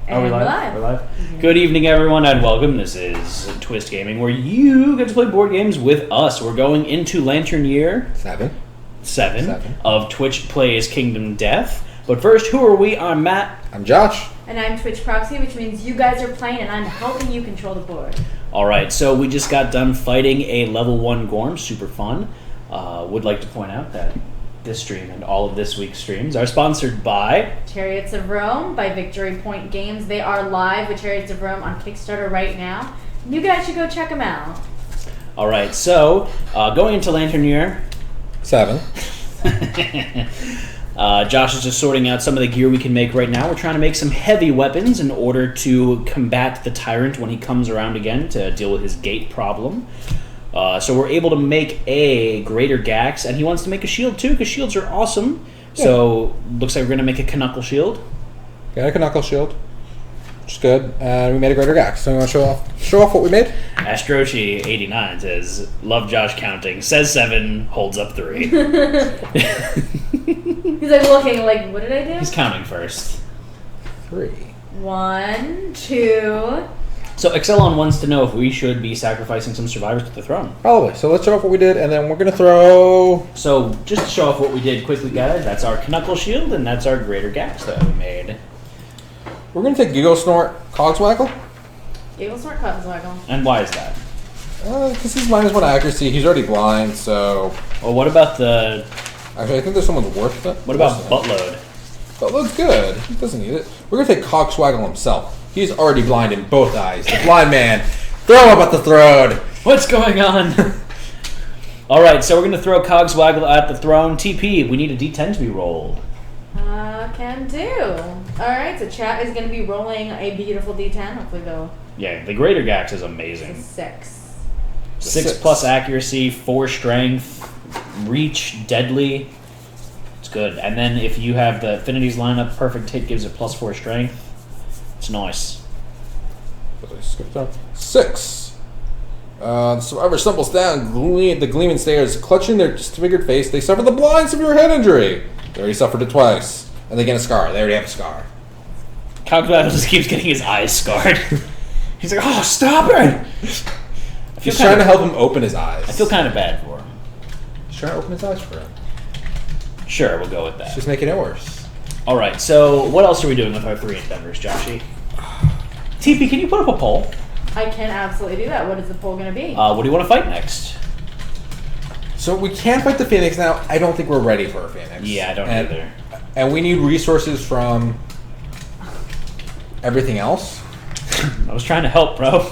And Are we live? We're live. Mm-hmm. Good evening, everyone, and welcome. This is Twist Gaming, where you get to play board games with us. We're going into Lantern Year 7 of Twitch Plays Kingdom Death. But first, who are we? I'm Matt. I'm Josh. And I'm Twitch Proxy, which means you guys are playing and I'm helping you control the board. Alright, so we just got done fighting a level 1 Gorm. Super fun. Would like to point out that this stream and all of this week's streams are sponsored by Chariots of Rome by Victory Point Games. They are live with Chariots of Rome on Kickstarter right now. You guys should go check them out. Alright, so going into Lantern Year 7. Josh is just sorting out some of the gear we can make right now. We're trying to make some heavy weapons in order to combat the Tyrant when he comes around again to deal with his gate problem. So we're able to make a Greater Gax, and he wants to make a shield too, because shields are awesome. Yeah. So looks like we're going to make a Knuckle shield. Got a Knuckle shield, which is good. And we made a Greater Gax. So you want to show off what we made? Astroshi89 says, love Josh counting. Says 7, holds up 3. He's like looking like, what did I do? He's counting first. 3. 1, 2... So Excelon wants to know if we should be sacrificing some survivors to the throne. Probably. So let's show off what we did, and then we're going to throw... So just to show off what we did quickly, guys, that's our Knuckle shield, and that's our Greater Gax that we made. We're going to take Giggle Snort Cogswaggle. Giggle Snort Cogswaggle. And why is that? Because he's -1 accuracy. He's already blind, so... Well, what about the... Actually, I think there's someone's worth it. What about Buttload? Buttload's good. He doesn't need it. We're going to take Cogswaggle himself. He's already blind in both eyes. The blind man. Throw him at the throne. What's going on? Alright, so we're going to throw Cogswaggle at the throne. TP, we need a D10 to be rolled. Can do. Alright, so chat is going to be rolling a beautiful D10. Hopefully they'll... Yeah, the Greater Gax is amazing. It's a 6. 6 plus accuracy, 4 strength, reach, deadly. It's good. And then if you have the affinities line up, perfect hit gives it +4 strength. It's nice. 6. The survivor stumbles down the gleaming stairs, clutching their disfigured face. They suffer the blind severe head injury. They already suffered it twice. And they get a scar. They already have a scar. Cogswaggle just keeps getting his eyes scarred. He's like, oh, stop it! He's trying to help him open his eyes. I feel kind of bad for him. He's trying to open his eyes for him. Sure, we'll go with that. It's just making it worse. Alright, so what else are we doing with our 3 endeavors, Joshy? TP, can you put up a poll? I can absolutely do that. What is the poll going to be? What do you want to fight next? So we can't fight the Phoenix now. I don't think we're ready for a Phoenix. Yeah, I don't either. And we need resources from everything else. I was trying to help, bro.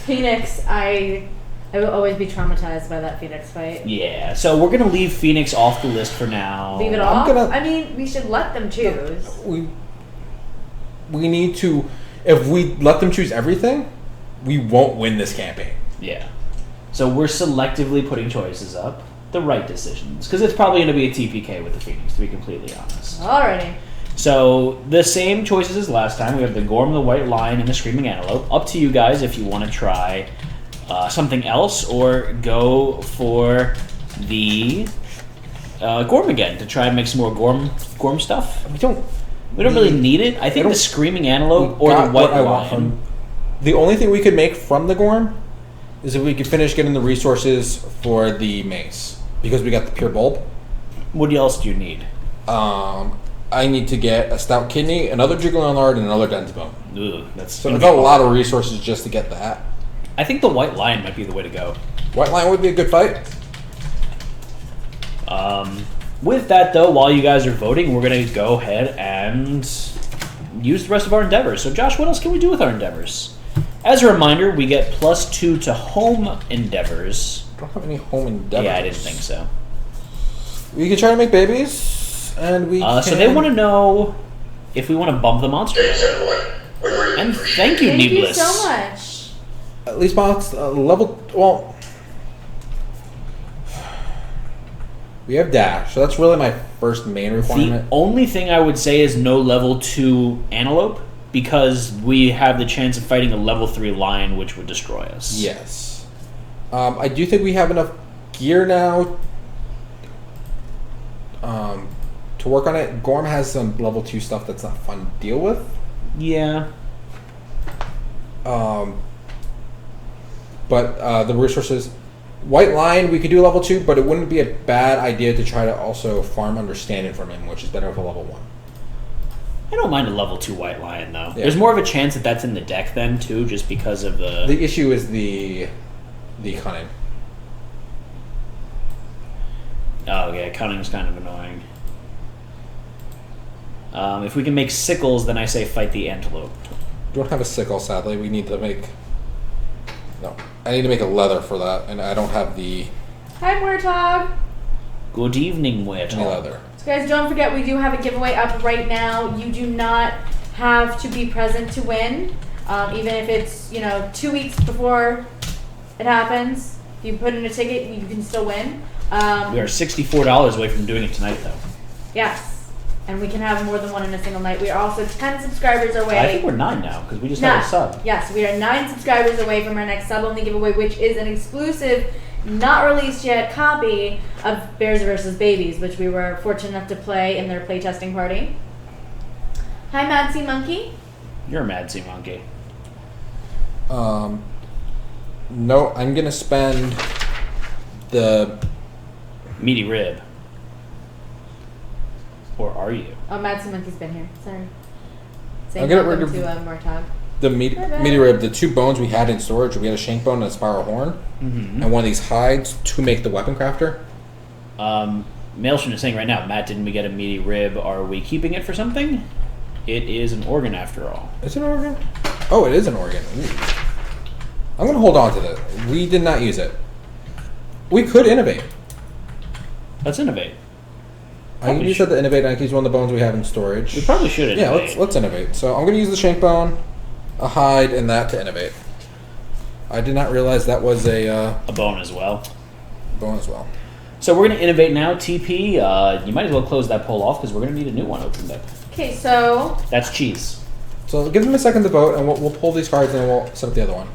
Phoenix, I will always be traumatized by that Phoenix fight. Yeah, so we're going to leave Phoenix off the list for now. Leave it off? I mean, we should let them choose. We need to... If we let them choose everything, we won't win this campaign. Yeah. So we're selectively putting choices up. The right decisions. Because it's probably going to be a TPK with the Phoenix, to be completely honest. Alrighty. So the same choices as last time. We have the Gorm, the White Lion, and the Screaming Antelope. Up to you guys if you want to try something else or go for the Gorm again to try and make some more Gorm stuff. We don't really need it. I think the Screaming Antelope or the White Lion. The only thing we could make from the Gorm is if we could finish getting the resources for the mace. Because we got the pure bulb. What else do you need? I need to get a stout kidney, another jiggling lard, and another dense bone. Ugh, that's so we've got a lot of resources just to get that. I think the White Lion might be the way to go. White Lion would be a good fight. With that, though, while you guys are voting, we're going to go ahead and use the rest of our endeavors. So, Josh, what else can we do with our endeavors? As a reminder, we get +2 to home endeavors. I don't have any home endeavors. Yeah, I didn't think so. We can try to make babies, and we can... So they want to know if we want to bump the monster. And thank you, Needless. Thank you so much. At least level... Well... We have dash, so that's really my first main requirement. The only thing I would say is no level 2 antelope, because we have the chance of fighting a level 3 lion, which would destroy us. Yes. I do think we have enough gear now to work on it. Gorm has some level 2 stuff that's not fun to deal with. Yeah. But the resources, White Lion, we could do level 2, but it wouldn't be a bad idea to try to also farm Understanding from him, which is better with a level 1. I don't mind a level 2 White Lion, though. Yeah. There's more of a chance that that's in the deck then, too, just because of the... The issue is the Cunning. Oh, yeah, Cunning's kind of annoying. If we can make sickles, then I say fight the antelope. We don't have a sickle, sadly. We need to make... No. I need to make a leather for that, and I don't have the... Hi, Warthog. Good evening, Wit. any leather. So guys, don't forget we do have a giveaway up right now. You do not have to be present to win, even if it's 2 weeks before it happens. If you put in a ticket, you can still win. We are $64 away from doing it tonight, though. Yes, and we can have more than one in a single night. We are also 10 subscribers away. I think we're 9 now, because we just had a sub. Yes, we are 9 subscribers away from our next sub-only giveaway, which is an exclusive, not released yet copy of Bears vs. Babies, which we were fortunate enough to play in their playtesting party. Hi, Mad Sea Monkey. You're a Mad Sea Monkey. No, I'm going to spend the... Meaty Rib. Or are you? Oh, Mad Sea Monkey's been here. Sorry. Say I'm gonna welcome rid to Mortog. The meaty rib, the 2 bones we had in storage, we had a shank bone and a spiral horn, and one of these hides to make the weapon crafter. Maelstrom is saying right now, Matt, didn't we get a meaty rib? Are we keeping it for something? It is an organ after all. Is it an organ? Oh, it is an organ. Ooh. I'm going to hold on to this. We did not use it. We could innovate. Let's innovate. You said to innovate, and I can use one of the bones we have in storage. We probably should innovate. Yeah, let's innovate. So I'm going to use the shank bone, a hide, and that to innovate. I did not realize that was a bone as well. Bone as well. So we're going to innovate now. TP, you might as well close that poll off because we're going to need a new one opened up. Okay, so... That's cheese. So give them a second to vote, and we'll pull these cards, and then we'll set up the other one.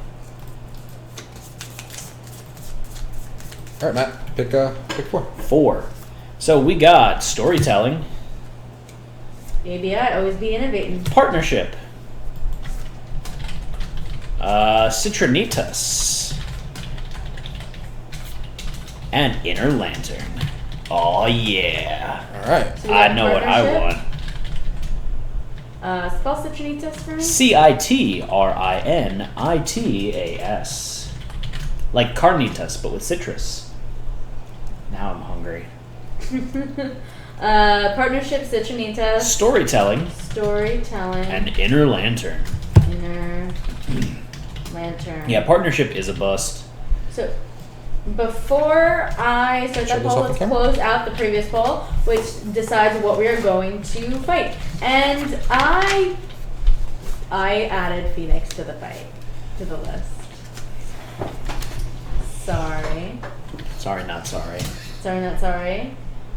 All right, Matt, pick 4. 4. So we got storytelling. Maybe I always be innovating. Partnership. Citronitas. And Inner Lantern. Oh yeah. All right. So I know what I want. Spell Citronitas for me? Citrinitas. Like carnitas, but with citrus. Now I'm hungry. Partnership Citronitas. Storytelling. And Inner Lantern. Inner Lantern. Yeah, partnership is a bust. So, before I start that poll, let's close out the previous poll, which decides what we are going to fight. And I added Phoenix to the fight, to the list. Sorry. Sorry, not sorry. Sorry, not sorry.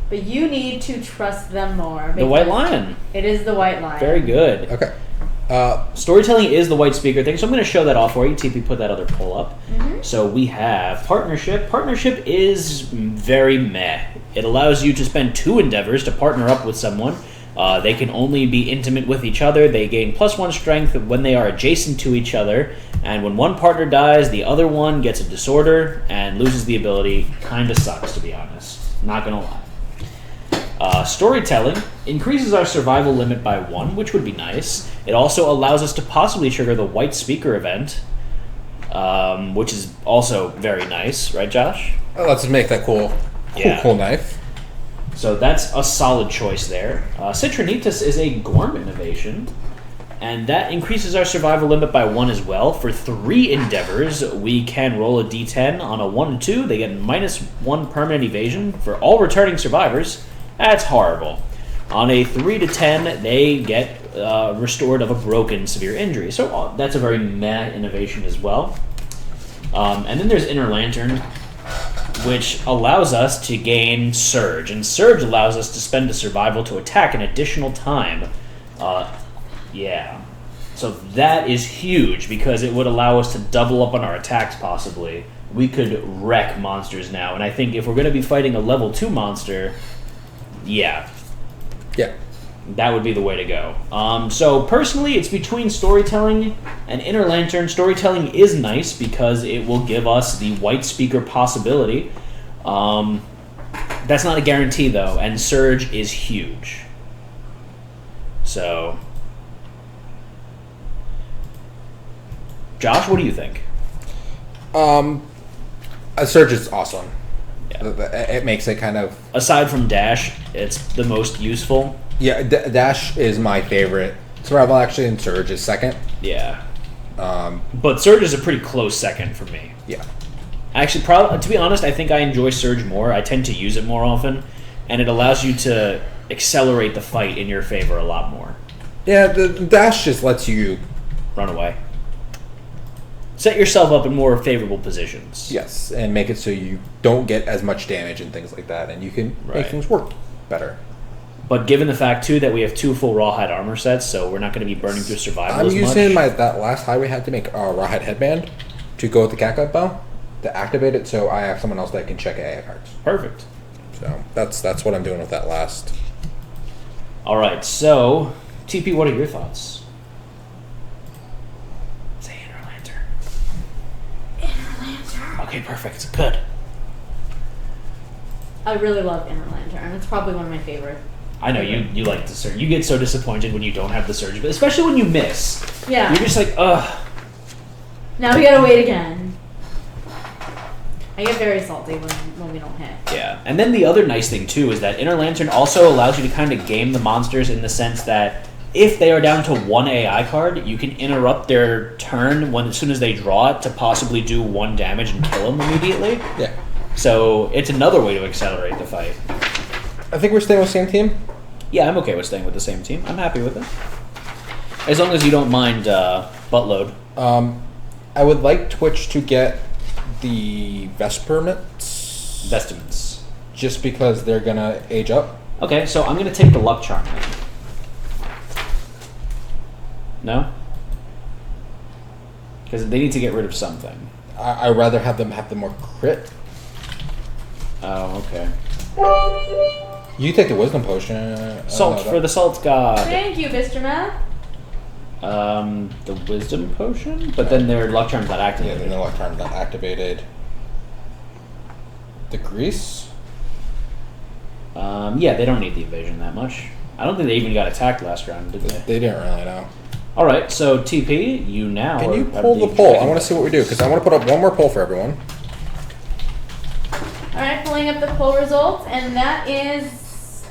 But you need to trust them more. The White Lion. It is the White Lion. Very good. Okay. Storytelling is the white speaker thing, so I'm going to show that off for you. TP put that other poll up. Mm-hmm. So we have partnership. Partnership is very meh. It allows you to spend 2 endeavors to partner up with someone. They can only be intimate with each other. They gain +1 strength when they are adjacent to each other. And when one partner dies, the other one gets a disorder and loses the ability. Kinda sucks, to be honest. Not going to lie. Storytelling increases our survival limit by 1, which would be nice. It also allows us to possibly trigger the white speaker event, which is also very nice, right, Josh? Let's make that cool knife. So that's a solid choice there. Citronitas is a Gorm innovation, and that increases our survival limit by 1 as well. For 3 endeavors, we can roll a d10. On a 1 and 2, they get -1 permanent evasion for all returning survivors. That's horrible. On a 3 to 10, they get restored of a broken severe injury. So that's a very meh innovation as well. And then there's Inner Lantern, which allows us to gain Surge. And Surge allows us to spend a survival to attack an additional time. Yeah. So that is huge, because it would allow us to double up on our attacks possibly. We could wreck monsters now. And I think if we're going to be fighting a level 2 monster... Yeah. That would be the way to go. So personally, it's between storytelling and Inner Lantern. Storytelling is nice because it will give us the white speaker possibility. That's not a guarantee though, and Surge is huge. So, Josh, what do you think? Surge is awesome. Yeah. It makes it kind of... Aside from Dash, it's the most useful. Yeah, Dash is my favorite. Survival actually, and Surge is second. Yeah. But Surge is a pretty close second for me. Yeah. Actually, to be honest, I think I enjoy Surge more. I tend to use it more often, and it allows you to accelerate the fight in your favor a lot more. Yeah, the Dash just lets you... Run away. Set yourself up in more favorable positions. Yes, and make it so you don't get as much damage and things like that, and you can make things work better. But given the fact, too, that we have 2 full Rawhide armor sets, so we're not going to be burning through survival as much. I'm using that last high we had to make a Rawhide headband to go with the Catgut bow to activate it, so I have someone else that can check AI cards. Perfect. So that's what I'm doing with that last. All right, so, TP, what are your thoughts? Say Inner Lantern. Inner Lantern. Okay, perfect. Good. I really love Inner Lantern. It's probably one of my favorite. I know you like the Surge. You get so disappointed when you don't have the Surge, but especially when you miss. Yeah. You're just like, ugh. Now we gotta wait again. I get very salty when we don't hit. Yeah. And then the other nice thing, too, is that Inner Lantern also allows you to kind of game the monsters in the sense that if they are down to 1 AI card, you can interrupt their turn as soon as they draw it to possibly do 1 damage and kill them immediately. Yeah. So it's another way to accelerate the fight. I think we're staying with the same team. Yeah, I'm okay with staying with the same team. I'm happy with it. As long as you don't mind buttload. I would like Twitch to get the Vestments, just because they're gonna age up. Okay, so I'm gonna take the Luck Charm then. No? Because they need to get rid of something. I'd rather have them have the more crit. Oh, okay. You take the Wisdom Potion. Salt for the Salt God. Thank you, Mr. Matt. The Wisdom Potion? But then their Luck Charm's not Yeah, activated. then the Luck Charm's not activated. The Grease? Yeah, they don't need the evasion that much. I don't think they even got attacked last round, did they? They didn't really know. Alright, so TP, you now Can you have pull the poll? I want to see what we do, because I want to put up one more poll for everyone. Alright, pulling up the poll results, and that is...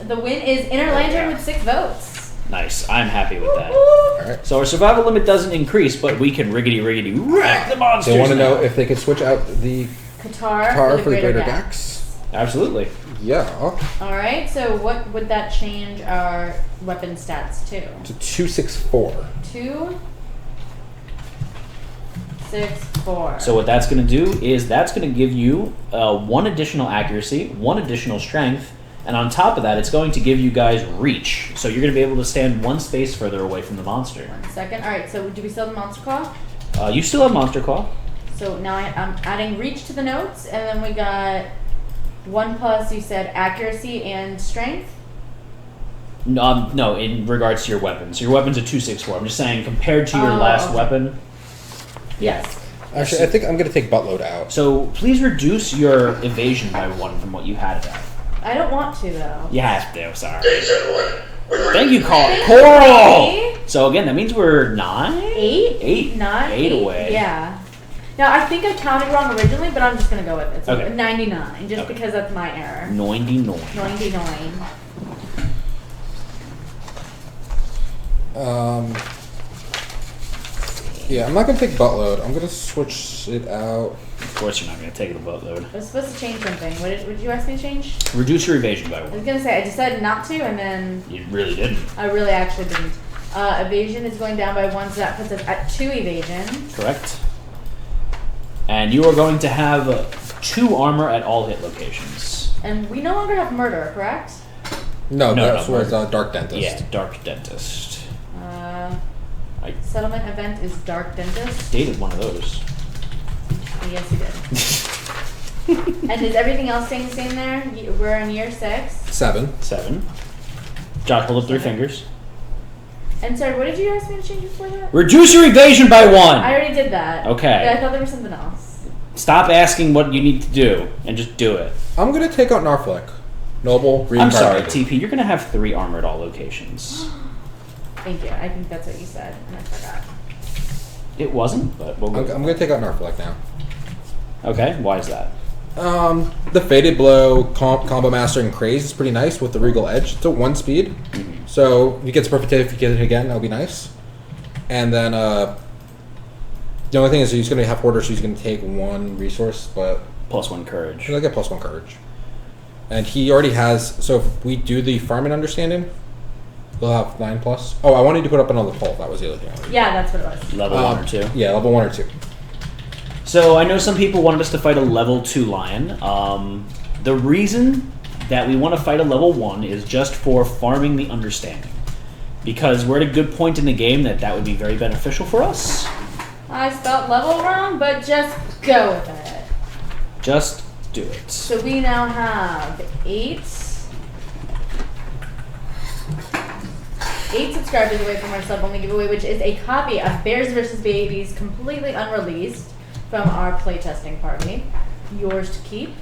The win is Inner Lantern with 6 votes. Nice. I'm happy with that. Alright. So our survival limit doesn't increase, but we can riggedy wreck the monsters. They want to now. know if they could switch out the Qatar for the Greater Gax. Absolutely. Yeah. Alright, so what would that change our weapon stats to? To 264. 2, 6, 4. So what that's going to do is that's going to give you 1 additional accuracy, 1 additional strength, and on top of that, it's going to give you guys reach. So you're going to be able to stand 1 space further away from the monster. 1 second. Alright, so do we still have the Monster Claw? You still have Monster Claw. So now I'm adding reach to the notes, and then we got 1 plus, you said, accuracy and strength? No, in regards to your weapons. Your weapon's a 264. I'm just saying, compared to your last weapon. Yes. Actually, I think I'm going to take Buttload out. So please reduce your evasion by 1 from what you had it at. I don't want to, though. You have to, sorry. Thanks, everyone. Thank you, Coral. Hey. So again, that means we're 9? 8? 9? 8 away. Yeah. Now, I think I counted wrong originally, but I'm just going to go with it. So Okay. 99, just Okay. because that's my error. 99. 99. Yeah, I'm not going to take Buttload. I'm going to switch it out. Of course you're not going to take the boatload. I was supposed to change something. What did you ask me to change? Reduce your evasion by I was 1. going to say, I decided not to, and then You really didn't. I really actually didn't. Evasion is going down by 1, so that puts us at 2 evasion. Correct. And you are going to have 2 armor at all hit locations. And we no longer have murder, correct? No, No, that's no, where it's Dark Dentist. Yeah, Dark Dentist. I Settlement event is Dark Dentist. dated one of those. Yes, you did. And is everything else staying the same there? We're in year 6. 7. 7. Josh, hold up 3 fingers. And sorry, what did you ask me to change before that? Reduce your evasion by 1. I already did that. Okay. Yeah, I thought there was something else. Stop asking what you need to do and just do it. I'm gonna take out Narflick. Noble, I'm sorry, reincarnated. TP. You're gonna have 3 armor at all locations. Thank you. I think that's what you said, and I forgot. It wasn't, but we'll go. I'm gonna take out Narflick now. Okay, why is that? The Faded Blow, Combo Master, and Craze is pretty nice with the Regal Edge. It's a 1 speed. So he gets perfect hit. If you get it again, that'll be nice. And then the only thing is he's going to have Hoarder, so he's going to take 1 resource, but +1 courage. he'll get +1 courage. And he already has. So if we do the Farming Understanding, he'll have 9+. Oh, I wanted to put up another poll. That was the other thing. Yeah, that's what it was. Level 1 or 2. Yeah, level 1 or 2. So I know some people wanted us to fight a level 2 lion. The reason that we want to fight a level 1 is just for farming the understanding. Because we're at a good point in the game that would be very beneficial for us. I spelled level wrong, but just go with it. Just do it. So we now have 8 subscribers away from our sub-only giveaway, which is a copy of Bears vs. Babies, completely unreleased from our playtesting party. Yours to keep.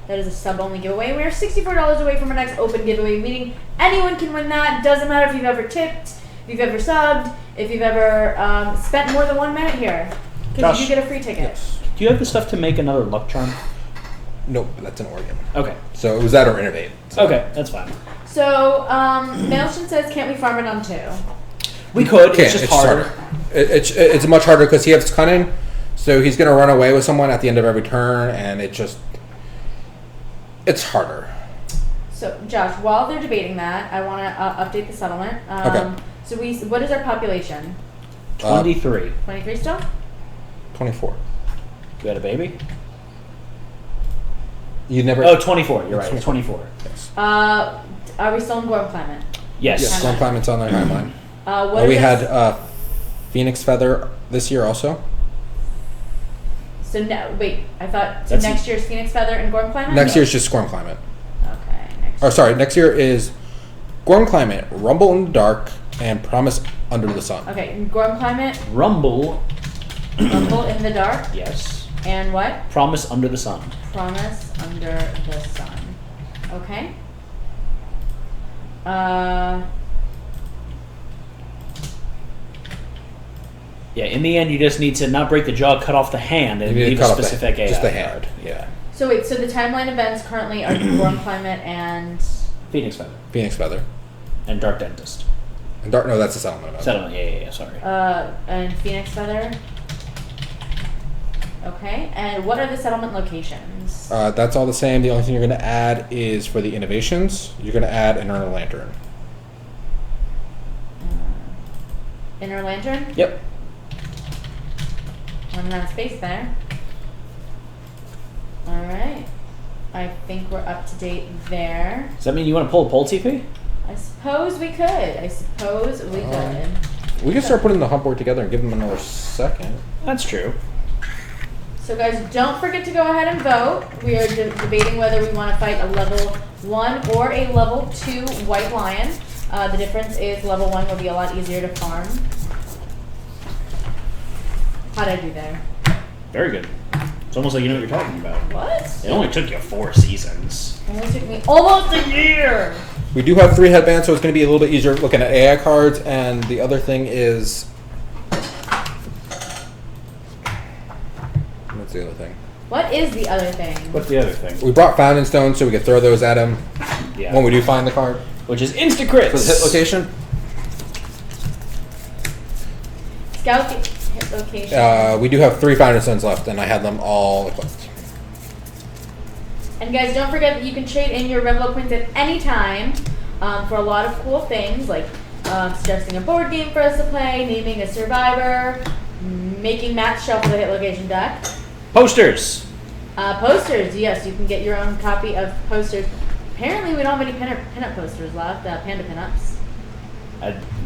That is a sub-only giveaway. We are $64 away from our next open giveaway, meaning anyone can win that. Doesn't matter if you've ever tipped, if you've ever subbed, if you've ever spent more than 1 minute here. Because you do get a free ticket. Yes. Do you have the stuff to make another luck charm? Nope, that's an Oregon. Okay. So it was that or Innovate. So. Okay, that's fine. So, Maelstrom says, can't we farm it on 2? We could. Okay, It's just harder. It's much harder because he has cunning, so he's going to run away with someone at the end of every turn, and it's harder. So, Josh, while they're debating that, I want to update the settlement. Okay. So what is our population? 23. 23 still? 24. You had a baby? You never. Oh, 24. You're right. 24. Yes. Are we still in Gorm Climate? Yes. Yes. Storm Climate's on the timeline. We had Phoenix Feather this year also. So wait, I thought That's next year's Phoenix Feather and Gorm Climate? Next year's just Storm Climate. Okay. Next year is Gorm Climate, Rumble in the Dark, and Promise Under the Sun. Okay, in Gorm Climate, Rumble. Rumble in the Dark, Yes. and what? Promise Under the Sun. Promise Under the Sun. Okay. Yeah, in the end, you just need to not break the jaw, cut off the hand, and leave a specific AI just the card. hand. Yeah. So wait, so the timeline events currently are Gorm Climate and Phoenix Feather. Phoenix Feather. And Dark Dentist. And Dark. No, that's the settlement. Event. Settlement, yeah, sorry. and Phoenix Feather. Okay, and what are the settlement locations? That's all the same. The only thing you're going to add is for the innovations. You're going to add an Inner Lantern. Inner Lantern? Yep. Running out of space there. Alright. I think we're up to date there. Does that mean you want to pull a poll TP? I suppose we could. We can start putting the hump board together and give them another second. That's true. So guys, don't forget to go ahead and vote. We are debating whether we want to fight a level 1 or a level 2 white lion. The difference is level 1 will be a lot easier to farm. How'd I do there? Very good. It's almost like you know what you're talking about. What? It only took you 4 seasons. It only took me almost a year! We do have 3 headbands, so it's going to be a little bit easier looking at AI cards. And the other thing is... What's the other thing? What is the other thing? What's the other thing? We brought Fountain Stones so we could throw those at him Yeah. when we do find the card. Which is Instacrits. For the hit location. Scout hit location. We do have 3 Fountain Stones left, and I had them all equipped. And guys, don't forget that you can trade in your Revelo points at any time for a lot of cool things, like suggesting a board game for us to play, naming a survivor, making Matt shuffle the hit location deck. Posters. Posters, yes, you can get your own copy of posters. Apparently, we don't have any pinup posters left, panda pinups.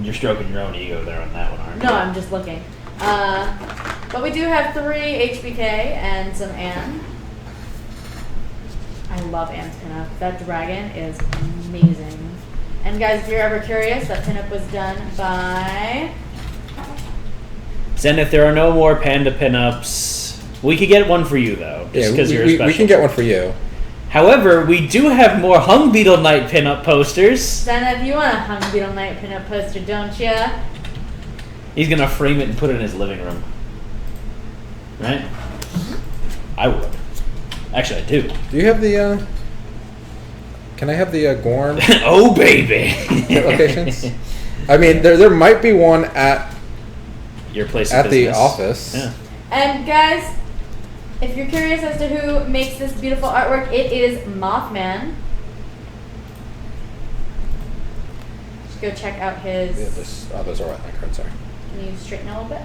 You're stroking your own ego there on that one, aren't you? No, I'm just looking. But we do have 3 HBK and some Anne. I love Anne's pinup. That dragon is amazing. And guys, if you're ever curious, that pinup was done by... Zenith, there are no more panda pinups. We could get one for you, though, just because you're special. We can get one for you. However, we do have more Hung Beetle Knight pinup posters. Zenith, you want a Hung Beetle Knight pinup poster, don't ya? He's going to frame it and put it in his living room. Right? I would. Actually, I do. Do you have the, Can I have the Gorn? Oh, baby! Locations? I mean, there might be one at... Your place at of the business. office. Yeah. And guys, if you're curious as to who makes this beautiful artwork, it is Mothman. Just go check out his... Yeah, those are white cards, sorry. Can you straighten a little bit?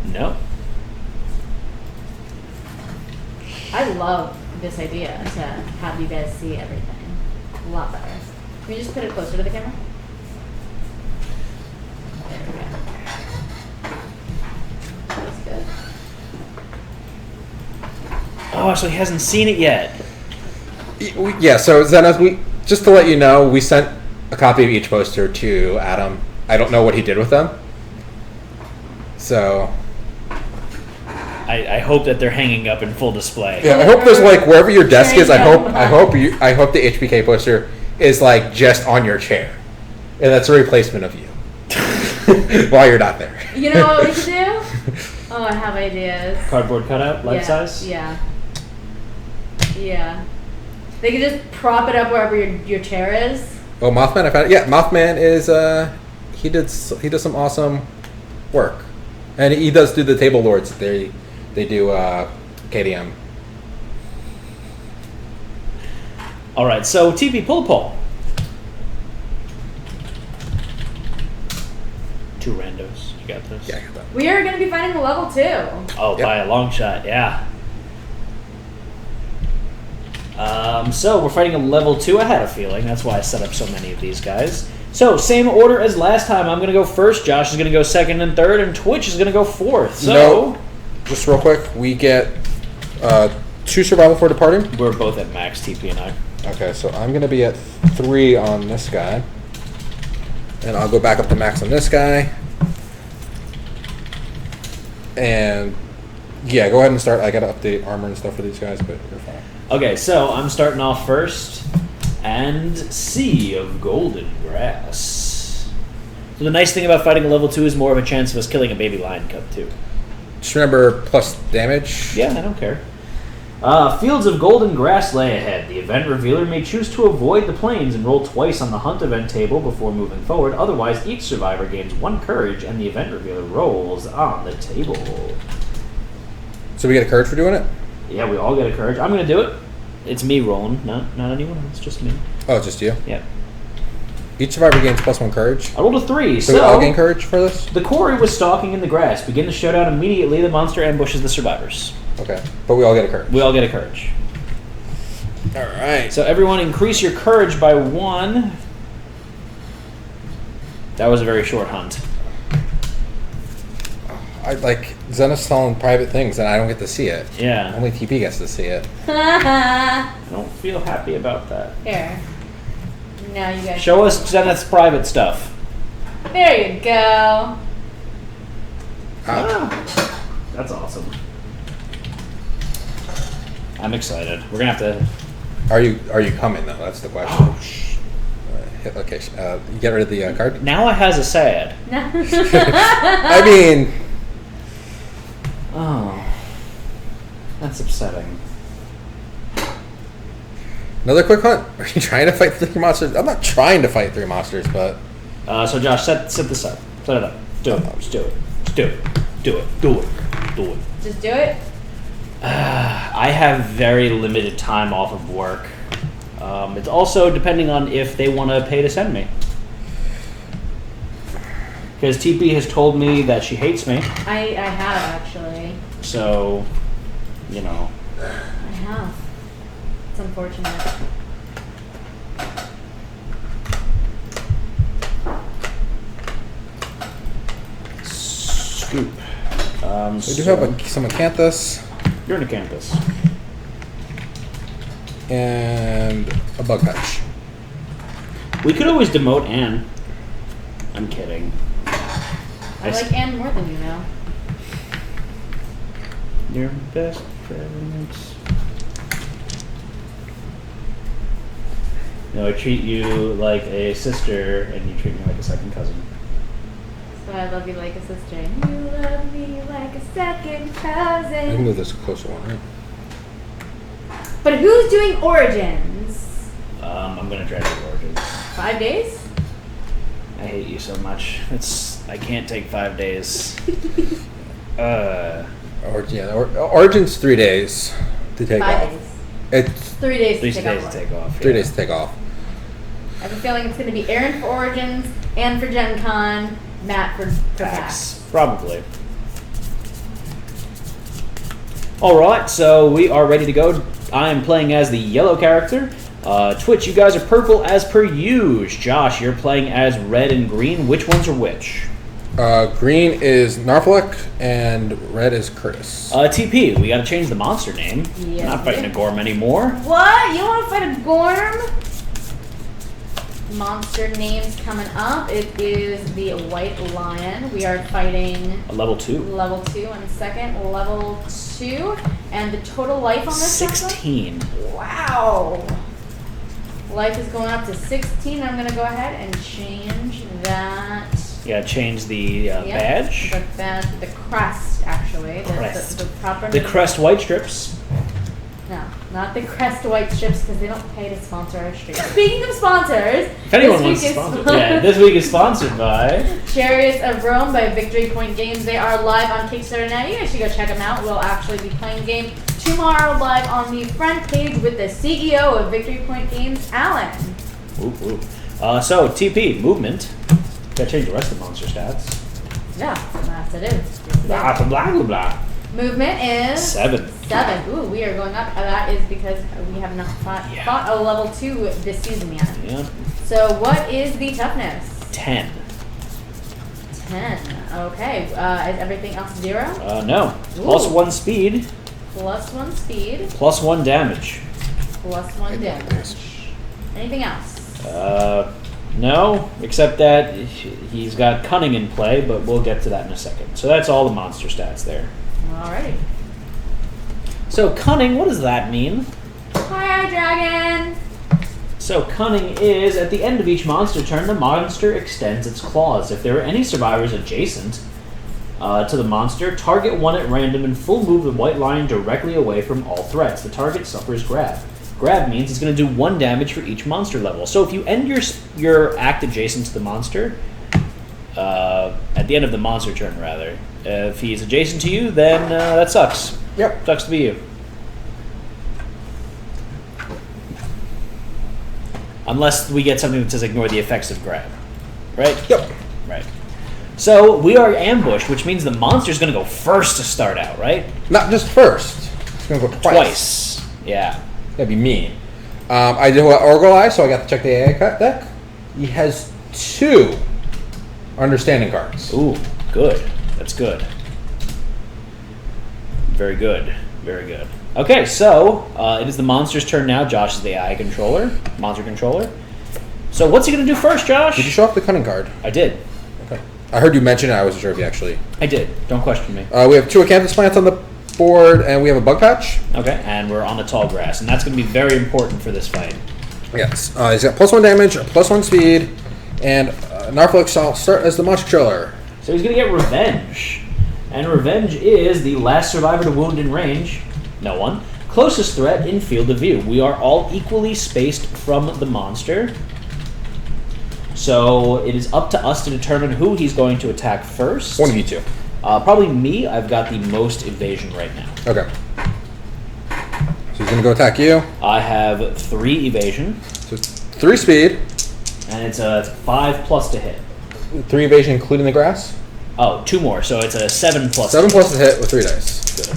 No. I love this idea to have you guys see everything a lot better. Can you just put it closer to the camera? There we go. That's good. Oh, so he hasn't seen it yet. Yeah, so Zenith, just to let you know, we sent a copy of each poster to Adam. I don't know what he did with them. So... I hope that they're hanging up in full display. Yeah, I hope there's like wherever your desk is. I hope the HBK poster is like just on your chair, and that's a replacement of you while you're not there. You know what we could do? Oh, I have ideas. Cardboard cutout, life size. Yeah. Yeah. They could just prop it up wherever your chair is. Oh, Mothman! I found it. Yeah, Mothman is he does some awesome work, and he does do the Table Lords. They do KDM. All right, so TP, pull a poll. 2 randos. You got this? Yeah, I got that. We are going to be fighting a level 2. Oh, Yep. by a long shot, yeah. So we're fighting a level 2. I had a feeling. That's why I set up so many of these guys. So, same order as last time. I'm going to go first. Josh is going to go second and third, and Twitch is going to go fourth. So, No. Just real quick, we get 2 survival for departing. we're both at max, TP and I. Okay, so I'm going to be at 3 on this guy. And I'll go back up to max on this guy. And yeah, go ahead and start. I got to update armor and stuff for these guys, but you're fine. Okay, so I'm starting off first. And Sea of Golden Grass. So the nice thing about fighting a level 2 is more of a chance of us killing a baby lion cub, too. Just remember plus damage. Yeah, I don't care. Fields of Golden Grass lay ahead. The event revealer may choose to avoid the plains and roll twice on the hunt event table before moving forward. Otherwise, each survivor gains 1 courage, and the event revealer rolls on the table. So we get a courage for doing it? Yeah, we all get a courage. I'm going to do it. It's me rolling, not anyone else, just me. Oh, just you? Yeah. Each survivor gains plus 1 courage. I rolled a 3, So we all gain courage for this? the quarry was stalking in the grass. Begin the showdown immediately. The monster ambushes the survivors. Okay. But we all get a courage. We all get a courage. Alright. So everyone increase your courage by 1. That was a very short hunt. I like Zenith's telling private things and I don't get to see it. Yeah. Only TP gets to see it. I don't feel happy about that. Here. Now you guys. Show us Zenith's private stuff. There you go. That's awesome. I'm excited. We're gonna have to. Are you coming though? That's the question. Oh, Hit location. You get rid of the card. now I has a sad. I mean, Oh, that's upsetting. another quick hunt. Are you trying to fight 3 monsters? I'm not trying to fight 3 monsters, but So Josh, set this up. Set it up. Do it. Just do it. Just do it. Do it. Do it. Do it. Just do it. I have very limited time off of work. It's also depending on if they want to pay to send me. Because TP has told me that she hates me. I have actually. So, you know. I have. It's unfortunate. Scoop. we do have some acanthus You're in a campus. and a bug patch. We could always demote Anne. I'm kidding. I like Anne more than you now. Your best friends. No, I treat you like a sister, and you treat me like a second cousin. So I love you like a sister, and you love me like a second I can cousin. move this closer one, right? But who's doing Origins? I'm gonna try to do Origins. 5 days? I hate you so much. I can't take 5 days. Origin's 3 days to take 5 off. days. It's 3 days to 3 take days off. to take off. 3 days to take off. I have a feeling it's going to be Aaron for Origins, Anne for Gen Con, Matt for PAX. Probably. Alright, so we are ready to go. I am playing as the yellow character. Twitch, you guys are purple as per usual. Josh, you're playing as red and green. Which ones are which? Green is Narflick and red is Curtis. TP, we gotta change the monster name. Yes, Not fighting we a Gorm anymore. What? You want to fight a Gorm? Monster names coming up. It is the White Lion. We are fighting A level 2. level 2 and second level 2. And the total life on this one? 16. Wow. Life is going up to 16. I'm going to go ahead and change that. Yeah, change the badge. The badge, the crest, actually. Crest. The proper The name. crest white strips. No, not the crest white strips because they don't pay to sponsor our stream. Speaking of sponsors, If anyone this wants to week is sponsor. Yeah, this week is sponsored by. Chariots of Rome by Victory Point Games. They are live on Kickstarter now. You guys should go check them out. We'll actually be playing the game tomorrow live on the front page with the CEO of Victory Point Games, Alan. Ooh, ooh. So, TP, movement. Gotta change the rest of the monster stats. Yeah, that's it is. Blah, blah, blah, blah, blah. Movement is 7. 7. Ooh, we are going up. That is because we have not fought a level 2 this season yet. Yeah. So what is the toughness? 10. 10. Okay. Is everything else 0? No. Ooh. Plus 1 speed, Plus 1 speed. plus 1 damage. Plus 1 damage. Anything else? No, except that he's got cunning in play, but we'll get to that in a second. So that's all the monster stats there. Alrighty. So cunning, what does that mean? Hi, dragon. So cunning is, at the end of each monster turn, the monster extends its claws. If there are any survivors adjacent to the monster, target one at random and full move the white lion directly away from all threats. The target suffers grab. Grab means it's going to do 1 damage for each monster level. So if you end your act adjacent to the monster, at the end of the monster turn rather, if he's adjacent to you, then that sucks. Yep. Sucks to be you. Unless we get something that says ignore the effects of grab. Right? Yep. Right. So we are ambushed, which means the monster's going to go first to start out, right? Not just first. It's going to go twice. Yeah. That'd be mean. I did Oracle Eye, so I got to check the AI deck. He has 2 understanding cards. Ooh, good. That's good. Very good. Very good. Okay, so it is the monster's turn now. Josh is the AI controller, monster controller. So what's he going to do first, Josh? Did you show off the cunning card? I did. Okay. I heard you mention it. I wasn't sure if you actually. I did. Don't question me. We have 2 Acanthus plants on the board, and we have a bug patch. Okay, and we're on the tall grass, and that's going to be very important for this fight. Yes. He's got plus 1 damage, plus 1 speed, and Narflick shall start as the monster controller. So he's going to get revenge. And revenge is the last survivor to wound in range. No one. Closest threat in field of view. We are all equally spaced from the monster. So it is up to us to determine who he's going to attack first. One of you 2. Probably me. I've got the most evasion right now. Okay. So he's going to go attack you. I have 3 evasion. So 3 speed. And it's a 5+ to hit. 3 evasion, including the grass. Oh, 2 more. So it's a 7+. 7 plus to hit with 3 dice. Good.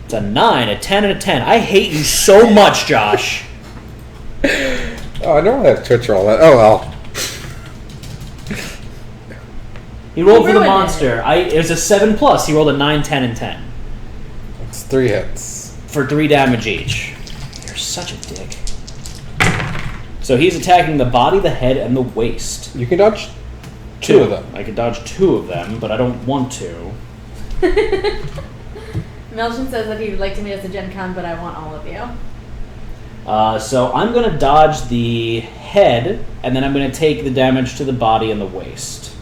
It's a 9, a 10, and a 10. I hate you so much, Josh. Oh, I normally have Twitch roll that. Oh, well. He rolled for the ruined monster. It was a 7+. He rolled a 9, 10, and 10. It's 3 hits. For 3 damage each. You're such a dick. So he's attacking the body, the head, and the waist. You can dodge two of them. I could dodge 2 of them, but I don't want to. Melton says that he would like to meet us at Gen Con, but I want all of you. So I'm going to dodge the head, and then I'm going to take the damage to the body and the waist.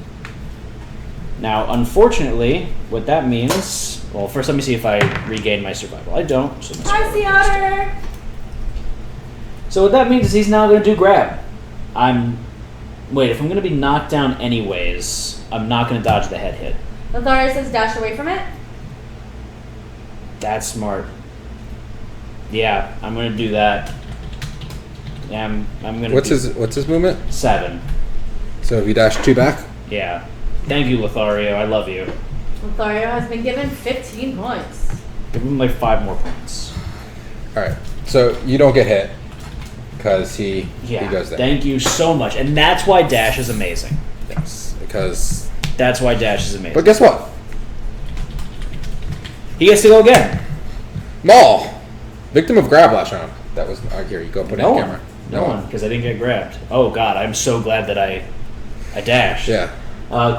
Now, unfortunately, what that means... Well, first let me see if I regain my survival. I don't. So Hi, Sea Otter! So what that means is he's now going to do grab. Wait, if I'm going to be knocked down anyways, I'm not going to dodge the head hit. Lothario says dash away from it. That's smart. Yeah, I'm going to do that. Yeah, I'm going to. What's his movement? 7. So if you dash 2 back. Yeah. Thank you, Lothario. I love you. Lothario has been given 15 points. Give him like 5 more points. All right. So you don't get hit because he goes there. Thank you so much, and that's why dash is amazing. Yes, because that's why dash is amazing. But guess what? He gets to go again. Maul, victim of grab last round. That was here. You go put it on camera. No one, because I didn't get grabbed. Oh God, I'm so glad that I dashed. Yeah.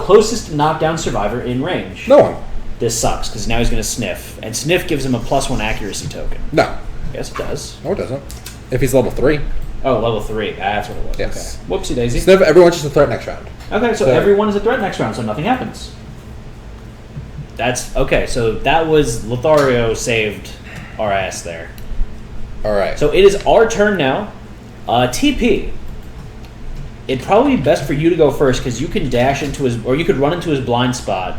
Closest knockdown survivor in range. No one. This sucks because now he's going to sniff, and sniff gives him a +1 accuracy token. No. Yes, it does. No, it doesn't. If he's level 3. Oh, level 3. That's what it was. Yes. Okay. Whoopsie daisy. Sniff. Everyone's just a threat next round. Okay, so everyone is a threat next round, so nothing happens. That's okay. So that was Lothario saved our ass there. All right. So it is our turn now. TP. It'd probably be best for you to go first because you can dash into his, or you could run into his blind spot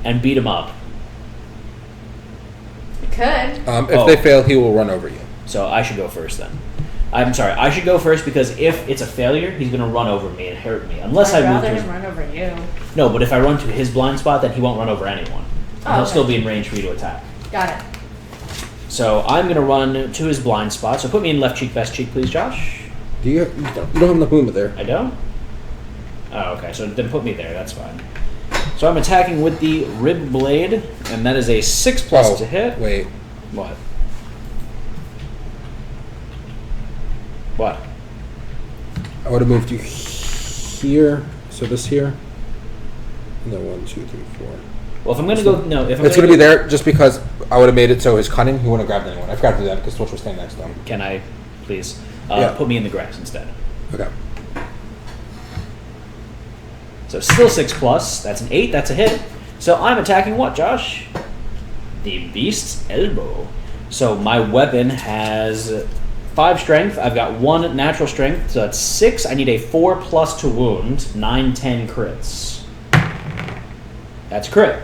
and beat him up. Could. If they fail, he will run over you. So I should go first then. I'm sorry. I should go first because if it's a failure, he's going to run over me and hurt me. Unless I'd I move rather to his... him run over you. No, but if I run to his blind spot, then he won't run over anyone. And he'll still be in range for you to attack. Got it. So I'm going to run to his blind spot. So put me in left cheek, best cheek, please, Josh. You don't have enough movement there. I don't? Oh, okay. So then put me there. That's fine. So I'm attacking with the rib blade, and that is a 6+ to hit. Wait. What? What? I would have moved you here. So this here. And then 1, 2, 3, 4. Well, if I'm going to go... No, if I'm it's going to be there just because I would have made it so his cunning, he wouldn't have grabbed anyone. I forgot to do that because Twitch was standing next to him. Can I, please? Yeah. Put me in the grass instead. Okay. So still 6+. That's an 8. That's a hit. So I'm attacking what, Josh? The Beast's Elbow. So my weapon has 5 strength. I've got 1 natural strength. So that's 6. I need a 4+ to wound. 9, 10 crits. That's crit.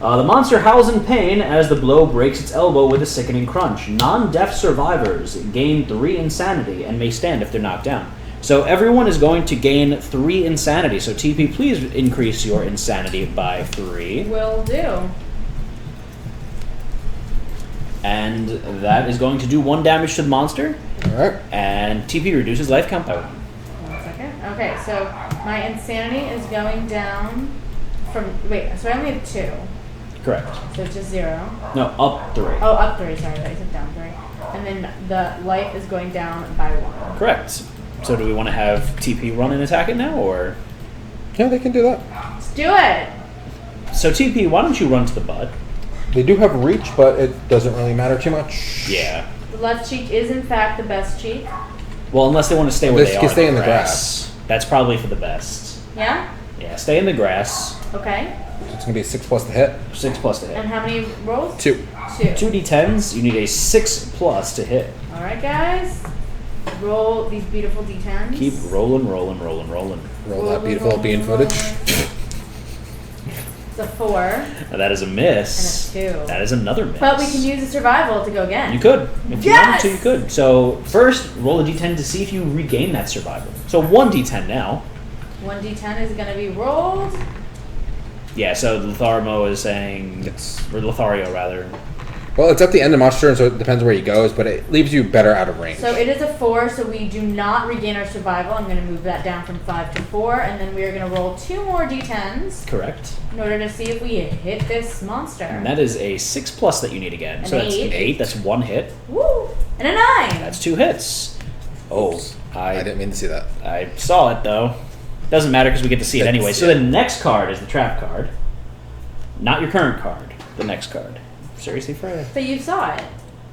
The monster howls in pain as the blow breaks its elbow with a sickening crunch. Non-deaf survivors gain 3 insanity and may stand if they're knocked down. So everyone is going to gain 3 insanity. So TP, please increase your insanity by 3. Will do. And that is going to do 1 damage to the monster. Alright. And TP reduces life count by 1. 1 second. Okay, so my insanity is going down from... Wait, so I only have 2. Correct. So it's just 0. No, up 3. Oh, up 3, sorry. I said down 3. And then the life is going down by 1. Correct. So do we want to have TP run and attack it now, or...? Yeah, they can do that. Let's do it! So TP, why don't you run to the bud? They do have reach, but it doesn't really matter too much. Yeah. The left cheek is, in fact, the best cheek. Well, unless they want to stay where they can are. Stay in the grass. That's probably for the best. Yeah? Yeah, stay in the grass. Okay. So it's going to be a 6+ to hit. 6+ to hit. And how many rolls? 2. 2. 2d10s, you need a 6+ to hit. Alright, guys. Roll these beautiful d10s. Keep rolling, rolling, rolling, rolling. Roll that beautiful bean footage. It's a 4. Now that is a miss. And a 2. That is another miss. But we can use the survival to go again. You could. If you Yes! wanted to, you could. So first, roll a d10 to see if you regain that survival. So 1 d10 now. 1 d10 is going to be rolled. Yeah, so Lothario is saying... Yes. Or Lothario, rather. Well, it's at the end of monster turn, so it depends where he goes, but it leaves you better out of range. So it is a 4, so we do not regain our survival. I'm going to move that down from 5 to 4, and then we are going to roll 2 more d10s Correct. in order to see if we hit this monster. And that is a 6+ that you need again. An So that's 8. an 8. That's 1 hit. Woo! And a 9! That's 2 hits. Oh, I didn't mean to see that. I saw it though. Doesn't matter because we get to see it anyway. So the next card is the trap card. Not your current card. The next card. Seriously, Freya? But you saw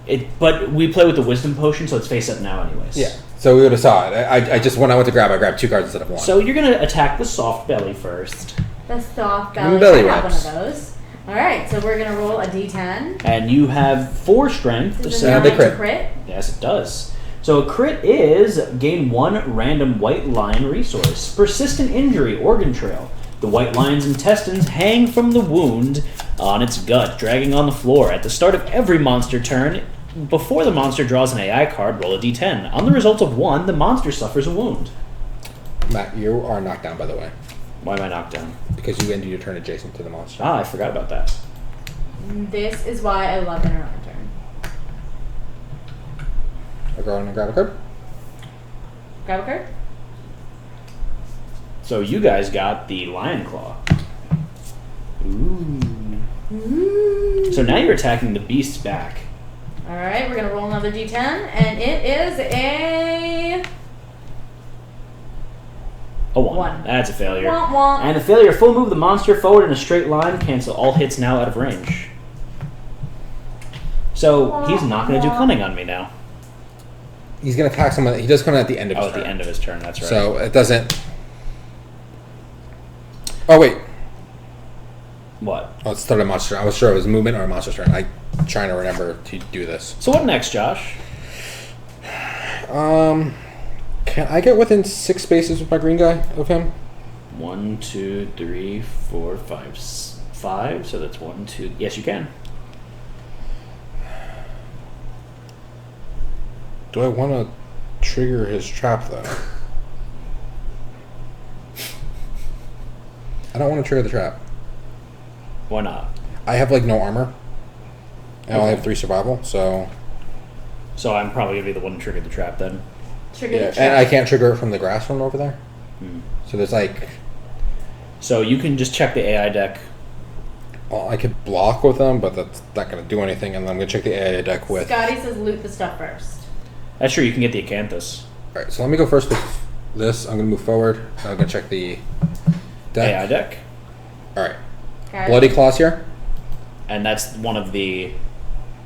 it. But we play with the wisdom potion, so it's face up now anyways. Yeah. So we would have saw it. I just, when I went to grab, I grabbed 2 cards instead of 1. So you're going to attack the soft belly first. The soft belly. Belly I have one wraps. of those. Alright, so we're going to roll a d10. And you have 4 strength. Does Yeah, it they not crit. crit? Yes, it does. So a crit is gain 1 random white lion resource. Persistent injury, organ trail. The white lion's intestines hang from the wound on its gut, dragging on the floor. At the start of every monster turn, before the monster draws an AI card, roll a d10. On the result of 1, the monster suffers a wound. Matt, you are knocked down, by the way. Why am I knocked down? Because you ended your turn adjacent to the monster. Ah, I forgot about that. This is why I love an around turn. I go on and grab a card. Grab a card? So you guys got the lion claw. Ooh. Ooh. So now you're attacking the beast's back. Alright, we're going to roll another d10, and it is a 1. 1. That's a failure. Womp womp. And a failure. Full move the monster forward in a straight line. Cancel all hits now out of range. So he's not going to do cunning on me now. He's going to attack someone. He does come at the end of his At turn. the end of his turn. That's right. So it doesn't... Oh, wait. What? Oh, it's still a monster. I was sure it was movement or a monster's turn. I'm trying to remember to do this. So what next, Josh? Can I get within 6 spaces with my green guy of him? 1, 2, 3, 4, 5, 5. So that's 1, 2. Yes, you can. Do I want to trigger his trap, though? I don't want to trigger the trap. Why not? I have, like, no armor. I only Okay. have 3 survival, so... So I'm probably gonna be the one to trigger the trap then. Trigger Yeah, the trap. and I can't trigger it from the grass one over there. Hmm. So there's, like... So you can just check the AI deck. Well, I could block with them, but that's not going to do anything. And then I'm going to check the AI deck with... Scotty says loot the stuff first. That's true. You can get the acanthus. Alright, so let me go first with this. I'm going to move forward. I'm going to check the deck. AI deck. Alright. Okay. Bloody Claws here. And that's one of the...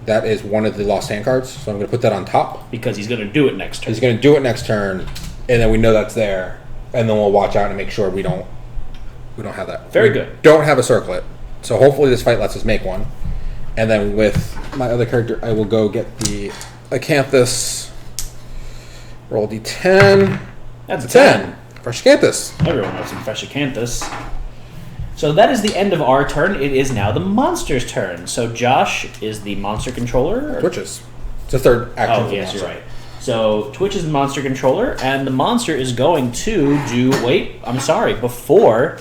That is one of the lost hand cards. So I'm going to put that on top. Because he's gonna do it next turn. He's going to do it next turn. And then we know that's there. And then we'll watch out and make sure we don't have that. Very We good. Don't have a circlet. So hopefully this fight lets us make one. And then with my other character, I will go get the acanthus. Roll d10. That's a 10. Fresh acanthus. Everyone loves some fresh acanthus. So that is the end of our turn. It is now the monster's turn. So Josh is the monster controller. Twitches. It's a third action. Oh, for yes, the you're monster. right. So Twitch is the monster controller, and the monster is going to do... Wait, I'm sorry. Before...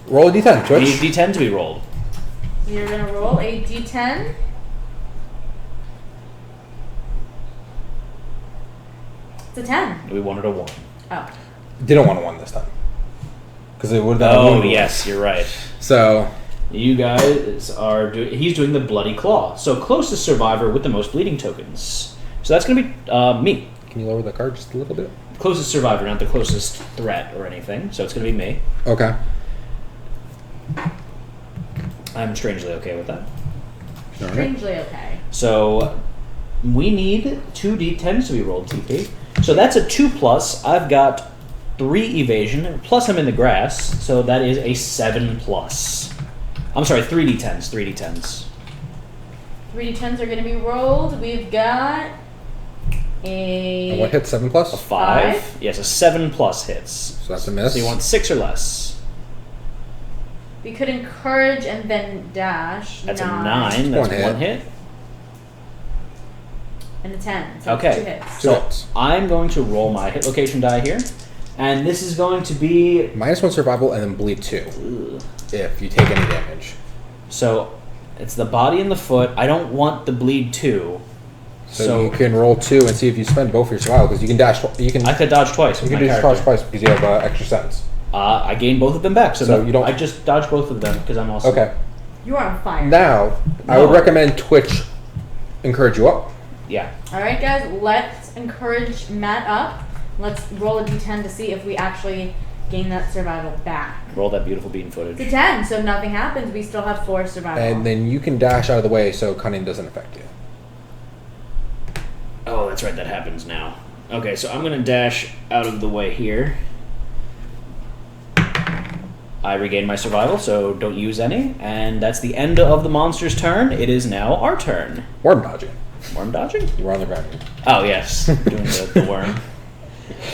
Roll a d10, We Twitch. need D10 to be rolled. You're going to roll a d10. It's a 10. We wanted a 1. Oh. Didn't want to win this time. Because it would have been a Oh, wound. yes, you're right. So, You guys are doing... He's doing the Bloody Claw. So closest survivor with the most bleeding tokens. So that's going to be me. can you lower the card just a little bit? Closest survivor, not the closest threat or anything. So it's going to be me. Okay. I'm strangely okay with that. Alright. Strangely okay. So we need 2 d10s to be rolled, TP. So that's a 2+. I've got 3 evasion, plus I'm in the grass, so that is a 7+. I'm sorry, 3 d10s, 3 d10s. 3 d10s are going to be rolled. We've got And what hit 7 plus? A 5. Yes, a 7+ hits. So that's a miss. So you want 6 or less. We could encourage and then dash. That's 9. a 9. That's One one hit. And a 10. So Okay. 2 hits. So hits. I'm going to roll my hit location die here. And this is going to be... -1 survival and then bleed 2. If you take any damage. So it's the body and the foot. I don't want the bleed 2. So you can roll 2 and see if you spend both your survival. Because you can dash... You can I could dodge twice you with can my do character. charge twice because you have extra sense. I gain both of them back. So, So no, you don't- I just dodge both of them because I'm also... Okay. You are on fire. Now, I would No. recommend Twitch encourage you up. Yeah. All right, guys. Let's encourage Matt up. Let's roll a d10 to see if we actually gain that survival back. Roll that beautiful bean footage. It's a 10, so if nothing happens, we still have 4 survival. And then you can dash out of the way so cunning doesn't affect you. Oh, that's right. That happens now. Okay, so I'm going to dash out of the way here. I regain my survival, so don't use any. And that's the end of the monster's turn. It is now our turn. Worm dodging. Worm dodging? You were on the ground here. Oh, yes. Doing the worm.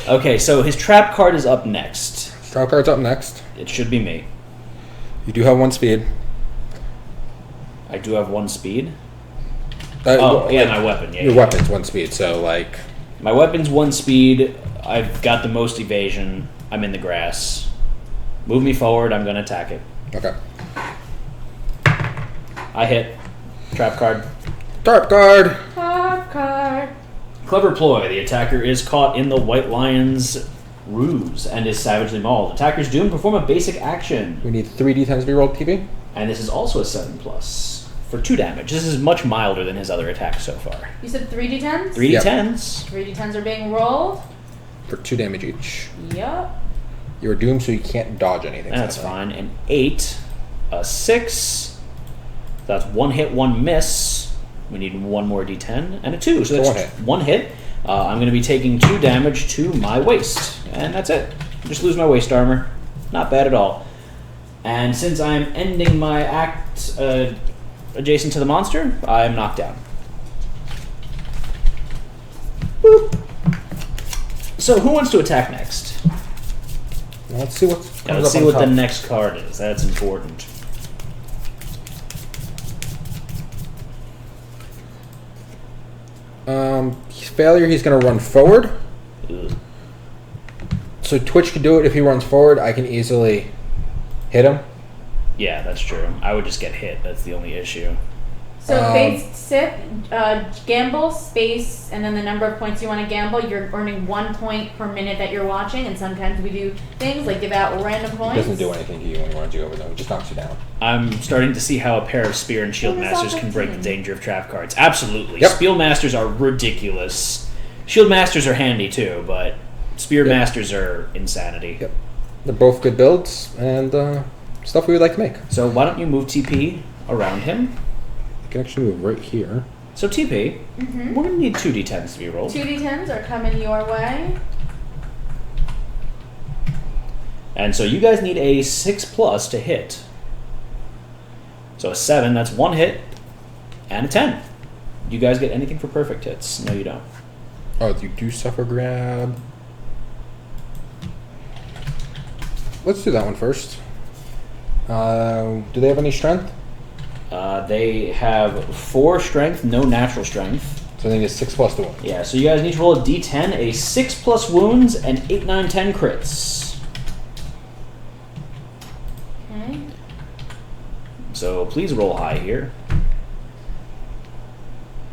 Okay, so his trap card is up next. Trap card's up next. It should be me. You do have 1 speed. I do have 1 speed. My weapon. Yeah, your yeah. weapon's 1 speed, so like... My weapon's 1 speed. I've got the most evasion. I'm in the grass. Move me forward. I'm going to attack it. Okay. I hit. Trap card. Trap card! Trap card. Clever ploy. The attacker is caught in the white lion's ruse and is savagely mauled. Attacker's doomed. Perform a basic action. We need 3 d10s to be rolled, TV. And this is also a 7+ for 2 damage. This is much milder than his other attacks so far. You said 3d10s? 3d10s. 3d10s are being rolled. For 2 damage each. Yep. You're doomed, so you can't dodge anything. That's fine. An 8, a 6. That's 1 hit, 1 miss. We need 1 more d10 and a 2. So that's 1 hit. I'm going to be taking 2 damage to my waist, and that's it. Just lose my waist armor. Not bad at all. And since I'm ending my act adjacent to the monster, I'm knocked down. Boop. So who wants to attack next? Well, let's see Let's see what the next card is. That's important. Failure, he's going to run forward. Ugh. So Twitch can do it if he runs forward. I can easily hit him. Yeah, that's true. I would just get hit. That's the only issue. So base sip, gamble, space, and then the number of points you want to gamble. You're earning 1 point per minute that you're watching, and sometimes we do things like give out random points. He doesn't do anything to you when he runs you over, though. He just knocks you down. I'm starting to see how a pair of Spear and Shield Masters can break the danger of trap cards. Absolutely. Yep. Spear Masters are ridiculous. Shield Masters are handy too, but Spear Masters are insanity. Yep. They're both good builds and stuff we would like to make. So why don't you move TP around him? I can actually move right here. So TP, we're going to need 2 d10s to be rolled. 2 d10s are coming your way. And so you guys need a 6+ to hit. So a 7, that's 1 hit, and a 10. You guys get anything for perfect hits? No, you don't. Oh, you do suffer grab. Let's do that one first. Do they have any strength? They have 4 strength, no natural strength. So they need a 6+ to 1. Yeah, so you guys need to roll a d10, a 6+ wounds, and 8, 9, 10 crits. Okay. So please roll high here.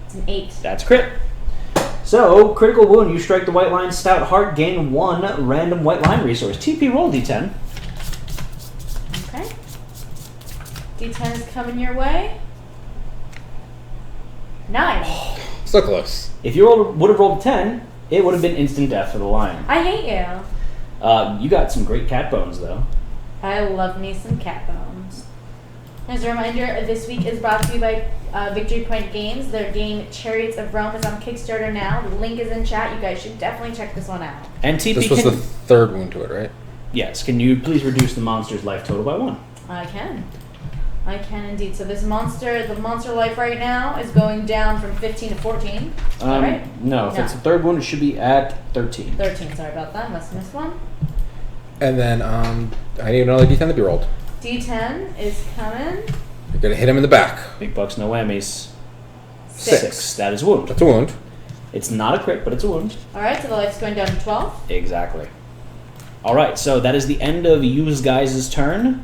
It's an 8. That's crit. So, critical wound, you strike the white line's stout heart, gain 1 random white line resource. TP roll d10. Okay. D10 is coming your way. 9. So close. If you would have rolled a 10, it would have been instant death for the lion. I hate you. You got some great cat bones, though. I love me some cat bones. As a reminder, this week is brought to you by Victory Point Games. Their game Chariots of Rome is on Kickstarter now. The link is in chat. You guys should definitely check this one out. And TP This was the 3rd wound to it, right? Yes, can you please reduce the monster's life total by 1? I can. I can indeed. So this monster, the monster life right now is going down from 15 to 14. Is that right? No, if it's the 3rd wound, it should be at 13. 13, sorry about that. Must have missed one. And then I need another d10 to be rolled. D10 is coming. You're going to hit him in the back. Big bucks, no whammies. 6. That is wound. That's a wound. It's not a crit, but it's a wound. Alright, so the life's going down to 12. Exactly. Alright, so that is the end of you guys' turn.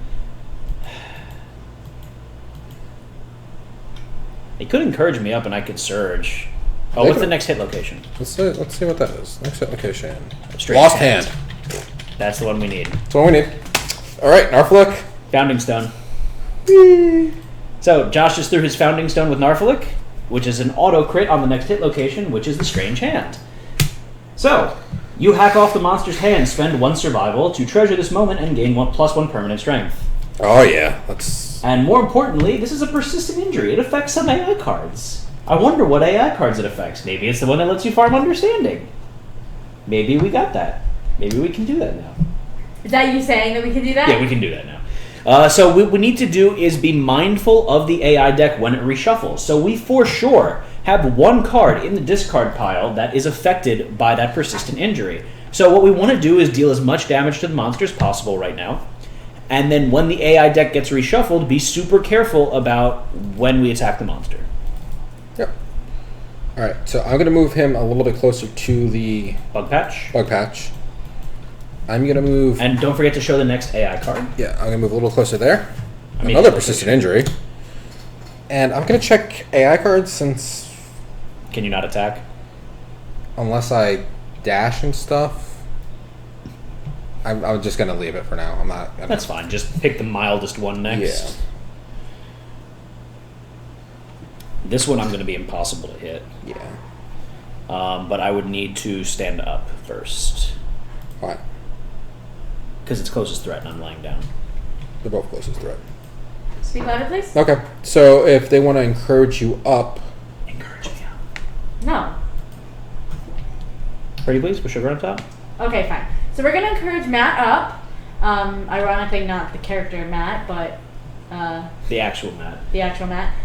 It could encourage me up and I could surge. Oh, what's the next hit location? Let's see what that is. Next hit location. Straight Lost hand. That's the one we need. That's what we need. All right, Narflick. Founding Stone. So, Josh just threw his Founding Stone with Narflick. which is an auto crit on the next hit location, which is the strange hand. So, you hack off the monster's hand, spend 1 survival to treasure this moment, and gain +1 permanent strength. Oh yeah, that's... And more importantly, this is a persistent injury. It affects some AI cards. I wonder what AI cards it affects. Maybe it's the one that lets you farm Understanding. Maybe we got that. Maybe we can do that now. Is that you saying that we can do that? Yeah, we can do that now. So what we need to do is be mindful of the AI deck when it reshuffles. So we for sure have 1 card in the discard pile that is affected by that persistent injury. So what we want to do is deal as much damage to the monster as possible right now. And then when the AI deck gets reshuffled, be super careful about when we attack the monster. Yep. Alright, so I'm going to move him a little bit closer to the... Bug patch. I'm going to move... And don't forget to show the next AI card. Yeah, I'm going to move a little closer there. Another persistent injury. And I'm going to check AI cards since... Can you not attack? Unless I dash and stuff. I'm just going to leave it for now. I'm not... That's fine. Just pick the mildest one next. Yeah. This one I'm going to be impossible to hit. Yeah. But I would need to stand up first. Why? Because it's closest threat and I'm laying down. They're both closest threat. Speak louder, please. Okay. So if they want to encourage you up... Encourage me up. No. Pretty please, with sugar on top? Okay, fine. So we're going to encourage Matt up. Ironically, not the character Matt, but... The actual Matt. The actual Matt.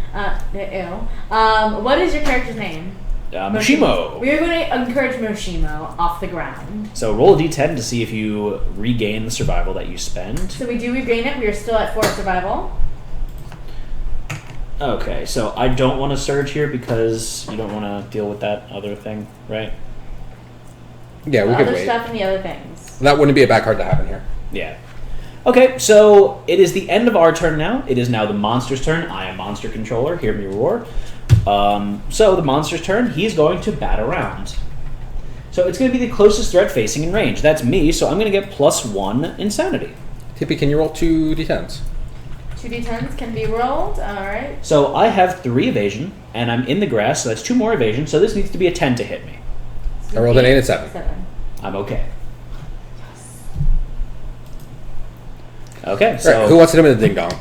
Ew. What is your character's name? Moshimo. We are going to encourage Moshimo off the ground. So roll a d10 to see if you regain the survival that you spend. So we do regain it. We are still at 4 survival. Okay, so I don't want to surge here because you don't want to deal with that other thing, right? Yeah, we The could other wait. stuff and the other things. That wouldn't be a bad card to have in here. Yeah. Okay, so it is the end of our turn now. It is now the monster's turn. I am monster controller. Hear me roar. So the monster's turn. He's going to bat around. So it's going to be the closest threat facing in range. That's me, so I'm going to get +1 insanity. Tippy, can you roll 2 d10s? 2 d10s can be rolled. All right. So I have 3 evasion, and I'm in the grass, so that's 2 more evasion, so this needs to be a 10 to hit me. I rolled an 8 and 7. I'm okay. Okay, so... Right, who wants to hit him with a ding-dong?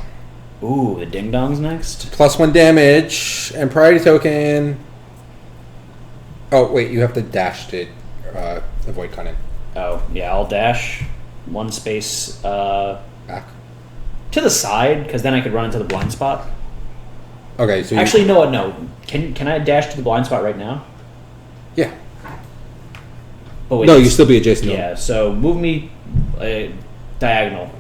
Ooh, the ding-dong's next. +1 damage, and priority token... Oh, wait, you have to dash to avoid cunning. Oh, yeah, I'll dash 1 space Back. to the side, because then I could run into the blind spot. Okay, so Actually, you know what? No. Can I dash to the blind spot right now? Yeah. Oh, wait, No, you still be adjacent to him. Yeah, so move me diagonal.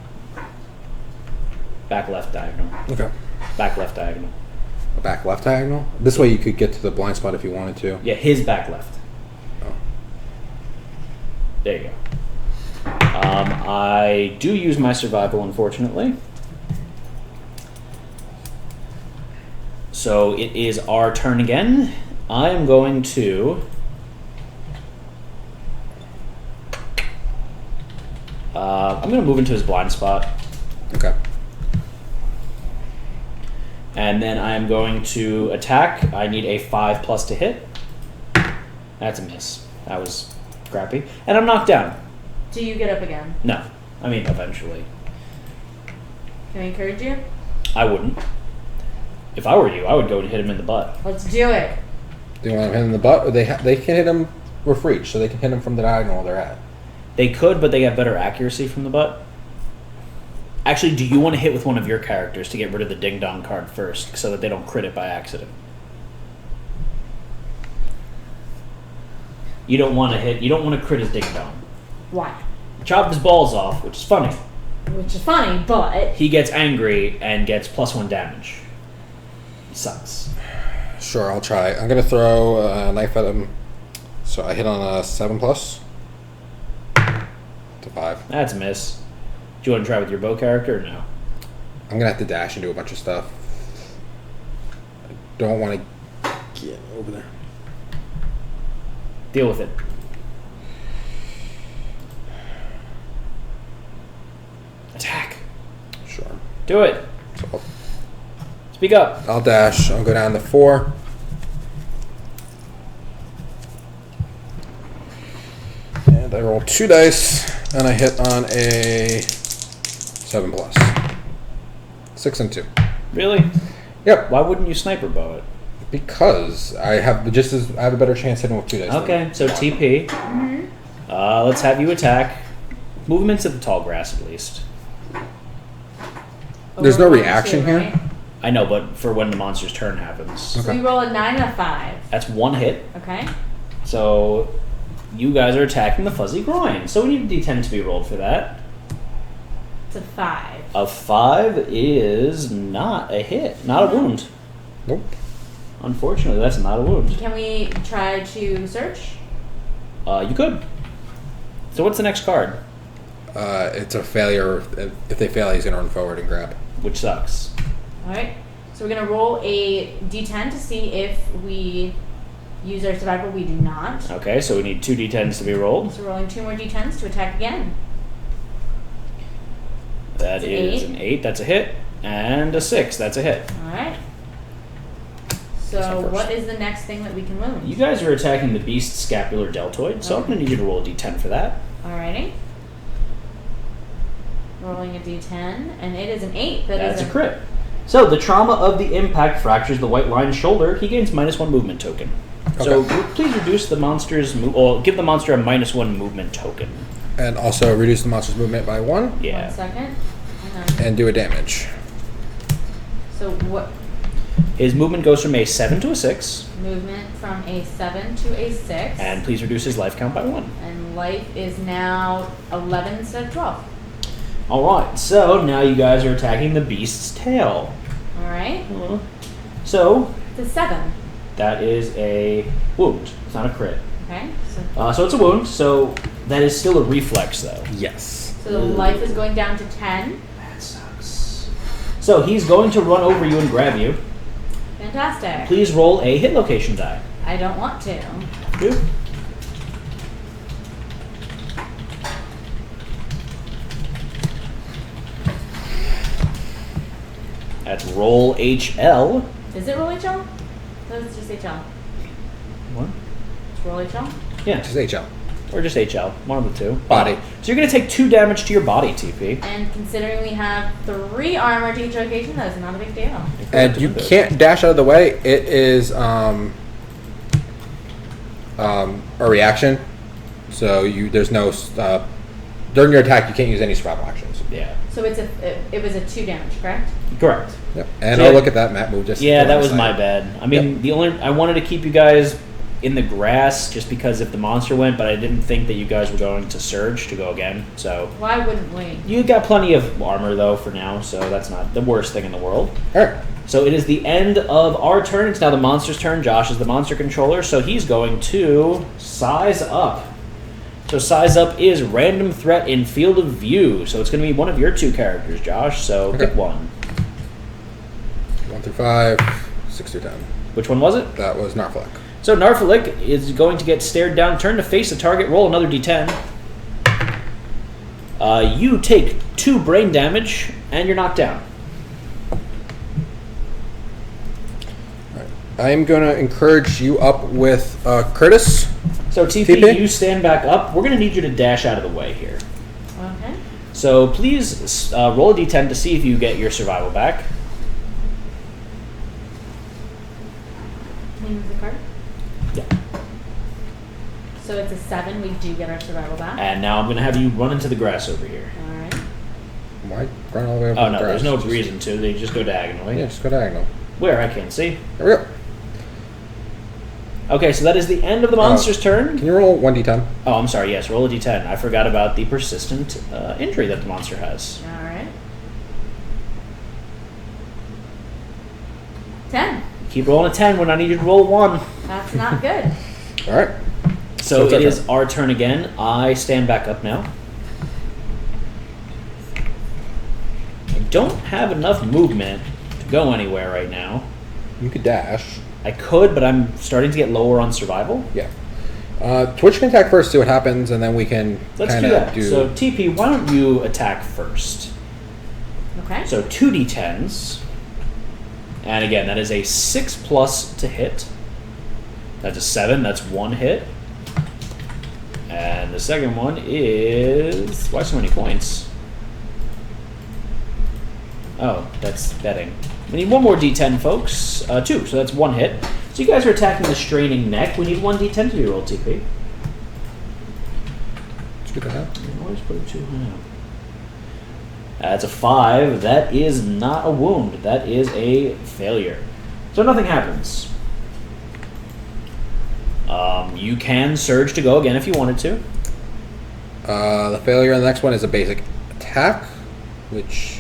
Back left diagonal. Okay. Back left diagonal. Back left diagonal? This way you could get to the blind spot if you wanted to. Yeah, his back left. Oh. There you go. I do use my survival, unfortunately. So it is our turn again. I am going to... I'm going to move into his blind spot. Okay. And then I am going to attack. I need a 5+ to hit. That's a miss. That was crappy. And I'm knocked down. Do you get up again? No. I mean, eventually. Can I encourage you? I wouldn't. If I were you, I would go and hit him in the butt. Let's do it. Do you want to hit him in the butt? Or they can hit him with reach, so they can hit him from the diagonal they're at. They could, but they have better accuracy from the butt. Actually, do you want to hit with one of your characters to get rid of the ding-dong card first, so that they don't crit it by accident? You don't want to hit. You don't want to crit his ding-dong. Why? Chop his balls off, which is funny. Which is funny, but... He gets angry and gets +1 damage. Sucks. Sure, I'll try. I'm going to throw a knife at him. So I hit on a 7+ to 5. That's a miss. Do you want to try with your bow character or no? I'm going to have to dash and do a bunch of stuff. I don't want to get over there. Deal with it. Attack. Sure. Do it. So Speak up. I'll dash. I'll go down to 4. And I roll 2 dice, and I hit on a 7 plus. 6 and 2. Really? Yep. Why wouldn't you sniper bow it? Because I have a better chance hitting with 2 dice. Okay, so TP. Let's have you attack. Movements at the tall grass, at least. There's no Over reaction 2, here? right? I know, but for when the monster's turn happens. So we roll a 9 and a 5. That's 1 hit. Okay. So you guys are attacking the fuzzy groin. So we need a d10 to be rolled for that. It's a 5. A 5 is not a hit. Not a wound. Nope. Unfortunately, that's not a wound. Can we try to search? You could. So what's the next card? It's a failure. If they fail, he's going to run forward and grab. Which sucks. Alright. So we're going to roll a d10 to see if we use our survival. We do not. Okay, so we need 2 d10s to be rolled. So we're rolling 2 more d10s to attack again. That is an 8. That's a hit. And a 6. That's a hit. Alright. Guess I'm So first. what is the next thing that we can wound? You guys are attacking the beast's scapular deltoid, so I'm going to need you to roll a d10 for that. Alrighty. Rolling a d10, and it is an 8. That's a crit. So the trauma of the impact fractures the white line's shoulder. He gains -1 movement token. So please reduce the monster's or give the monster a -1 movement token. And also reduce the monster's movement by 1. Yeah. 1 second. Hang on. And do a damage. So what His movement goes from a 7 to a 6. movement from a 7 to a 6. And please reduce his life count by 1. And life is now 11 instead of 12. Alright, so now you guys are attacking the beast's tail. Alright. So It's a 7. that is a wound. It's not a crit. Okay. So it's a wound, so that is still a reflex though. Yes. So the life is going down to 10. That sucks. So he's going to run over you and grab you. Fantastic. Please roll a hit location die. I don't want to. Do. That's roll HL. Is it roll HL? No, it's just HL. What? It's roll HL? Yeah, Just HL. or just HL. One of the two. Body. So you're going to take 2 damage to your body, TP. And considering we have 3 armor to each location, that's not a big deal. And you can't dash out of the way. It is a reaction. So there's no during your attack you can't use any survival actions. Yeah. So it was a 2 damage, correct? Correct. Yep. And So- I'll look at that map move just. Yeah, for that my was side. my bad. I mean, I wanted to keep you guys in the grass just because if the monster went, but I didn't think that you guys were going to surge to go again. So Why wouldn't we? you got plenty of armor though for now, so that's not the worst thing in the world. All right. So it is the end of our turn. It's now the monster's turn. Josh is the monster controller, so he's going to size up. So size up is random threat in field of view. So it's going to be one of your 2 characters, Josh. So Okay. pick one. 1 through 5, 6 through 10. Which one was it? That was Narflek. So Narfalik is going to get stared down, turn to face the target, roll another d10. You take 2 brain damage, and you're knocked down. I'm going to encourage you up with Curtis. So TP, TP? you stand back up. We're going to need you to dash out of the way here. Okay. So please roll a d10 to see if you get your survival back. Can you move the card? Yeah. So it's a 7. We do get our survival back. And now I'm going to have you run into the grass over here. Alright. Why run all the way over Oh the no, grass? there's no Just- reason to. They just go diagonally. Yeah, just go diagonal. Where? I can't see. There we go. Okay, so that is the end of the monster's turn. Can you roll 1d10? Oh, I'm sorry. Yes, roll a d10. I forgot about the persistent injury that the monster has. Alright. 10. Keep rolling a 10 when I need you to roll 1. That's not good. All right. So it's our it is turn. our turn again. I stand back up now. I don't have enough movement to go anywhere right now. You could dash. I could, but I'm starting to get lower on survival. Yeah. Twitch can attack first, see what happens, and then we can Let's kind do of that. do. So TP, why don't you attack first? Okay. So 2d10s. And again, that is a 6+ to hit. That's a 7. That's 1 hit. And the second one is... Why so many points? Oh, that's betting. We need one more d10, folks. 2, so that's 1 hit. So you guys are attacking the straining neck. We need 1 d10 to be rolled, TP. It's good to have. Always put it too high. That's a 5. That is not a wound. That is a failure. So nothing happens. You can surge to go again if you wanted to. The failure on the next one is a basic attack, which...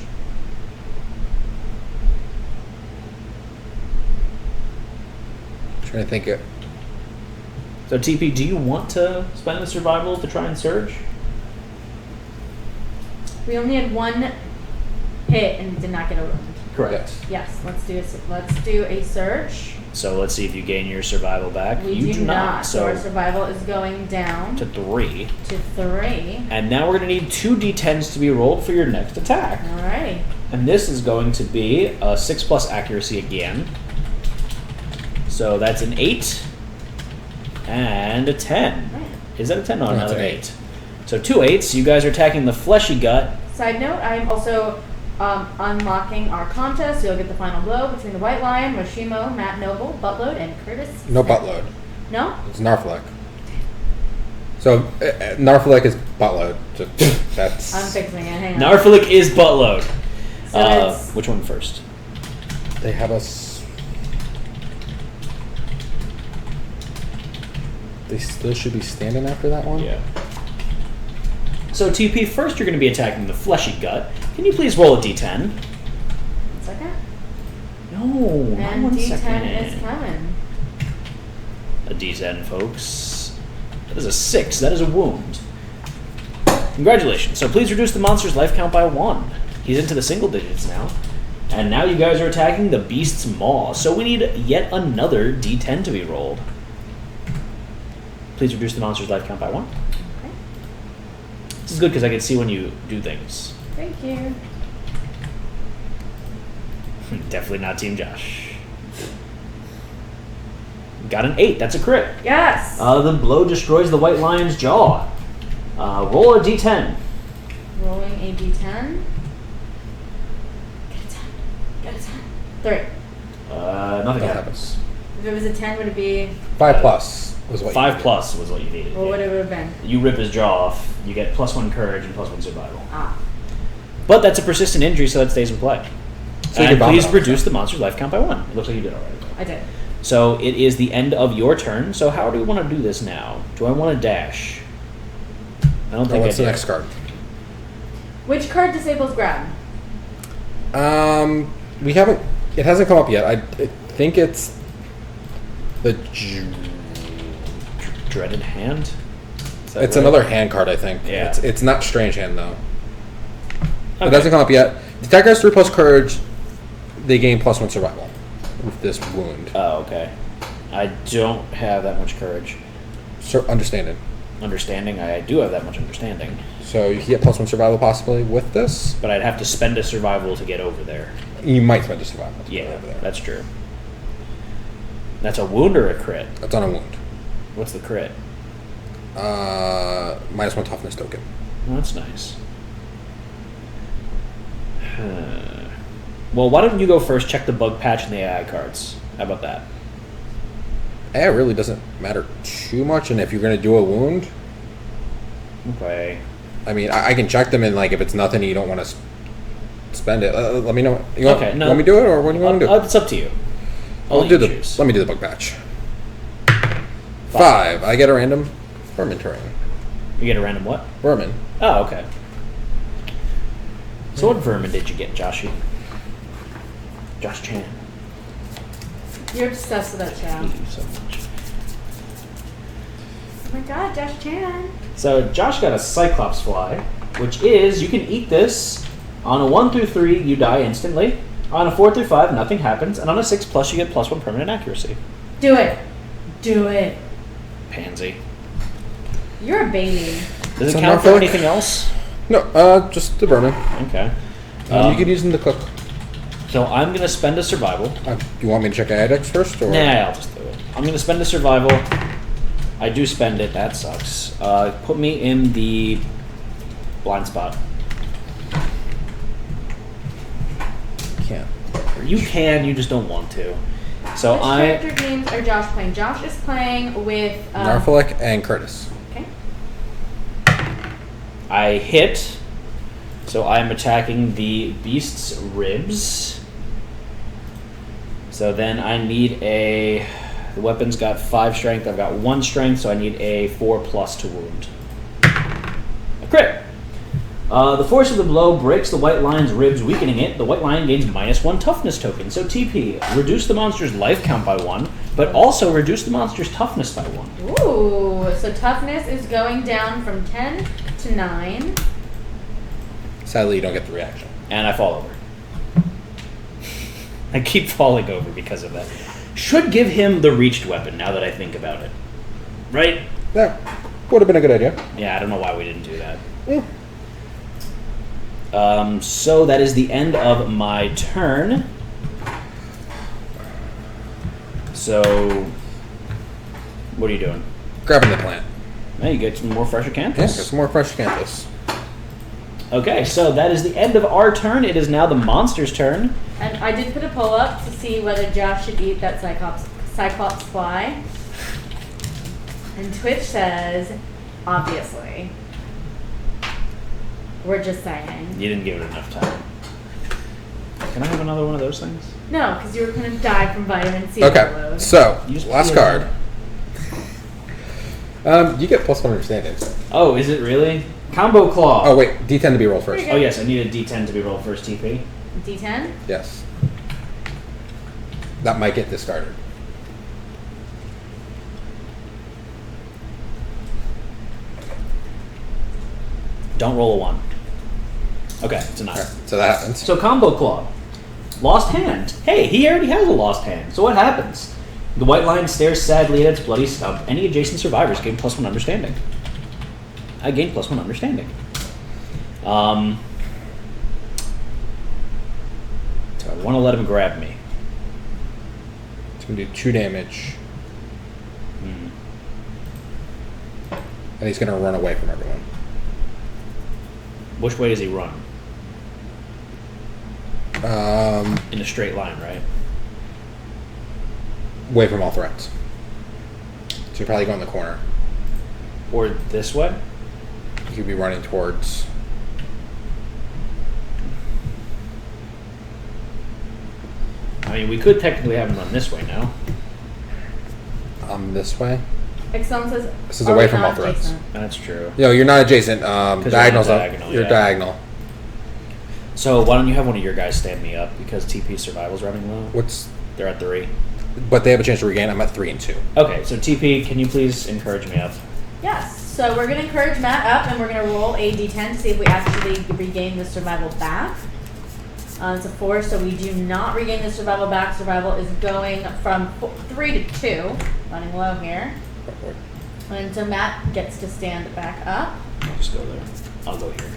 I'm trying to think it. So TP, do you want to spend the survival to try and surge? We only had 1 hit and did not get a wound. Correct. Yes, let's do a surge. So let's see if you gain your survival back. We You do not. So our So survival is going down to 3. to 3. And now we're going to need 2 d10s to be rolled for your next attack. Alrighty. And this is going to be a 6+ accuracy again. So that's an 8 and a 10. Right. Is that a 10? No, No, it's another an 8. So 2 8s. You guys are attacking the fleshy gut. Side note, I'm also unlocking our contest. You'll get the final blow between the White Lion, Moshimo, Matt Noble, Buttload, and Curtis. No Smith. buttload. No? It's Narfalek. So, Narfalek is buttload. So that's... I'm fixing it. Hang on. Narfalik is buttload. So it's Which one first? They have us... They still should be standing after that one? Yeah. So TP, first you're going to be attacking the fleshy gut. Can you please roll a d10? 1 second. No, not And 1 D10 second. is coming. A d10, folks. That is a 6. That is a wound. Congratulations. So please reduce the monster's life count by 1. He's into the single digits now. And now you guys are attacking the beast's maw. So we need yet another d10 to be rolled. Please reduce the monster's life count by 1. Okay. This is good because I can see when you do things. Thank you. Definitely not Team Josh. Got an 8. That's a crit. Yes. The blow destroys the white lion's jaw. Roll a d10. Rolling a D10. Get a 10. Get a 10. 3. Nothing That happens. If it was a 10, would it be? 5 plus was what 5 plus was what you needed. What would it have been? You rip his jaw off. You get +1 courage and +1 survival. Ah. But that's a persistent injury, so that stays in play. So you And can bomb please it on reduce the monster's life count by 1. It looks like you did already. I did. So it is the end of your turn. So how do we want to do this now? Do I want to dash? I don't Oh, think what's I the do. next card? Which card disables grab? We haven't... It hasn't come up yet. I think it's... The... Dreaded hand? Is that It's right? another hand card, I think. Yeah. It's not strange hand, though. Okay. It doesn't come up yet. The attacker has 3 plus courage. They gain +1 survival with this wound. Oh, okay. I don't have that much courage. Understanding. Understanding, I do have that much understanding. So you can get +1 survival possibly with this. But I'd have to spend a survival to get over there. You might spend a survival. to get Yeah, over there. that's true. That's a wound or a crit? That's on a wound. What's the crit? -1 toughness token. Oh, that's nice. Well, why don't you go first, check the bug patch and the AI cards. How about that? It really doesn't matter too much, and if you're going to do a wound, Okay. I mean, I can check them, and like if it's nothing, you don't want to spend it. Let me know. You want, Okay, no. you want me to do it, or what do you want to do? It's up to you. I'll Let let you me choose. do the bug patch. 5. I get a random vermin terrain. You get a random what? Vermin. Oh, okay. So what vermin did you get, Joshy? Josh Chan. You're obsessed with that show. Thank you so much. Oh my god, Josh Chan. So Josh got a Cyclops fly, which is, you can eat this. On a 1 through 3, you die instantly. On a 4 through 5, nothing happens. And on a 6 plus, you get +1 permanent accuracy. Do it. Do it. Pansy. You're a baby. Does So it count for Norfolk? anything else? No, just the vermin. Okay. You could use them to cook. So I'm going to spend a survival. You want me to check Adex first, or Nah, I'll just do it. I'm going to spend a survival. I do spend it. That sucks. Put me in the blind spot. Can't. You can, you just don't want to. So Which character names are Josh playing? Josh is playing with Narfalek and Curtis. Okay. I hit. So I'm attacking the beast's ribs. So then I need a... The weapon's got 5 strength. I've got 1 strength, so I need a 4+ to wound. A crit. The force of the blow breaks the white lion's ribs, weakening it. The white lion gains -1 toughness token. So TP, reduce the monster's life count by 1, but also reduce the monster's toughness by 1. Ooh, so toughness is going down from 10 to 9. Sadly, you don't get the reaction. And I fall over. I keep falling over because of that. Should give him the reached weapon, now that I think about it. Right? That would have been a good idea. Yeah, I don't know why we didn't do that. So that is the end of my turn. So, what are you doing? Grabbing the plant. Hey, you get some more fresh Yeah, acanthus. get some more fresh acanthus. Okay, so that is the end of our turn. It is now the monster's turn. And I did put a poll up to see whether Josh should eat that Cyclops fly. And Twitch says, obviously. We're just saying. You didn't give it enough time. Can I have another one of those things? No, because you were going to die from vitamin C Okay, overload. so, You just last peel card. You get +1 understanding. Oh, is it really? Combo Claw. Oh, wait, D10 to be rolled first. Oh, yes, I need a D10 to be rolled first, TP. D10? Yes. That might get discarded. Don't roll a 1. Okay, it's a 9. Alright, so that happens. So Combo Claw. Lost hand. Hey, he already has a lost hand. So what happens? The white lion stares sadly at its bloody stump. Any adjacent survivors gain +1 understanding. I gain +1 understanding. So I want to let him grab me. It's going to do 2 damage. And he's going to run away from everyone. Which way does he run? In a straight line, right? Away from all threats. So you probably go in the corner. Or this way? You could be running towards... I mean, we could technically have him run this way now. This way. Exxon says, This is "Are away we from not all threats." adjacent?" That's true. No, you're not adjacent. you're Diagonal's on up. diagonal, You're yeah. diagonal. So why don't you have one of your guys stand me up because TP survival's running low? What's... They're at 3. But they have a chance to regain. I'm at 3 and 2. Okay, so TP, can you please encourage me up? Yes. So we're going to encourage Matt up, and we're going to roll a d10 to see if we actually regain the survival back. It's a 4, so we do not regain the survival back. Survival is going from 3 to 2, running low here. And so Matt gets to stand back up. I'll just go there. I'll go here.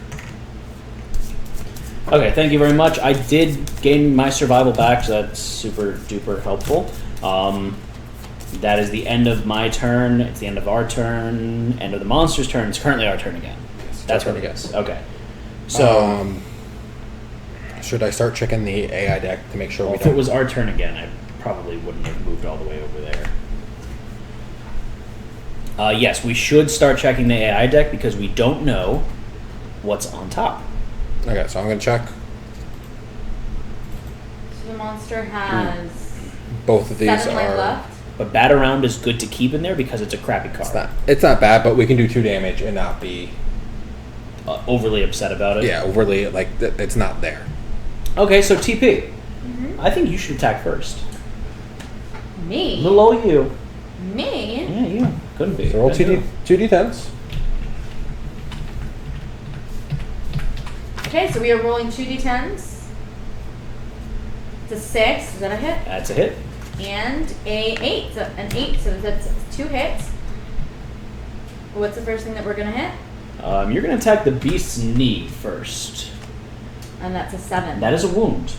Okay, thank you very much. I did gain my survival back, so that's super duper helpful. That is the end of my turn. It's the end of our turn. End of the monster's turn. It's currently our turn again. That's what it is. Okay. So, should I start checking the AI deck to make sure we if don't... it was our turn again, I probably wouldn't have moved all the way over there. Yes, we should start checking the AI deck because we don't know what's on top. Okay, so I'm going to check. So the monster has Both of these 7 life are... left. But Bat Around is good to keep in there because it's a crappy card. It's not bad, but we can do 2 damage and not be... Overly upset about it. Yeah, overly, like, it's not there. Okay, so TP. I think you should attack first. Me? Little old you. Me? Yeah, you. Couldn't be. So roll Couldn't do it. 2d10s. Okay, so we are rolling 2d10s. It's a 6. Is that a hit? That's a hit. And a 8. So an 8. So that's 2 hits. What's the first thing that we're going to hit? You're going to attack the beast's knee first. And that's a 7. That is a wound.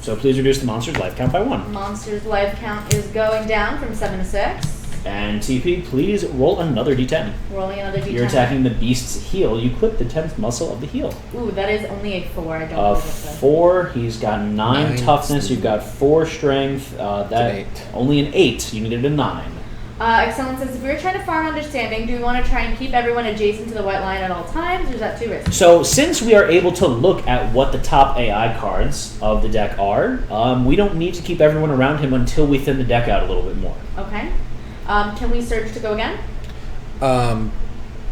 So please reduce the monster's life count by 1. Monster's life count is going down from 7 to 6. And TP, please roll another d10. Rolling another d10. You're attacking the beast's heel. You clip the 10th muscle of the heel. Ooh, that is only a 4. I don't know. 4. He's got 9 toughness. You've got 4 strength. That an 8. Only an 8. You needed a 9. Excellent says, if we were trying to farm understanding, do we want to try and keep everyone adjacent to the white line at all times, or is that too risky? So, since we are able to look at what the top AI cards of the deck are, we don't need to keep everyone around him until we thin the deck out a little bit more. Okay. Can we surge to go again?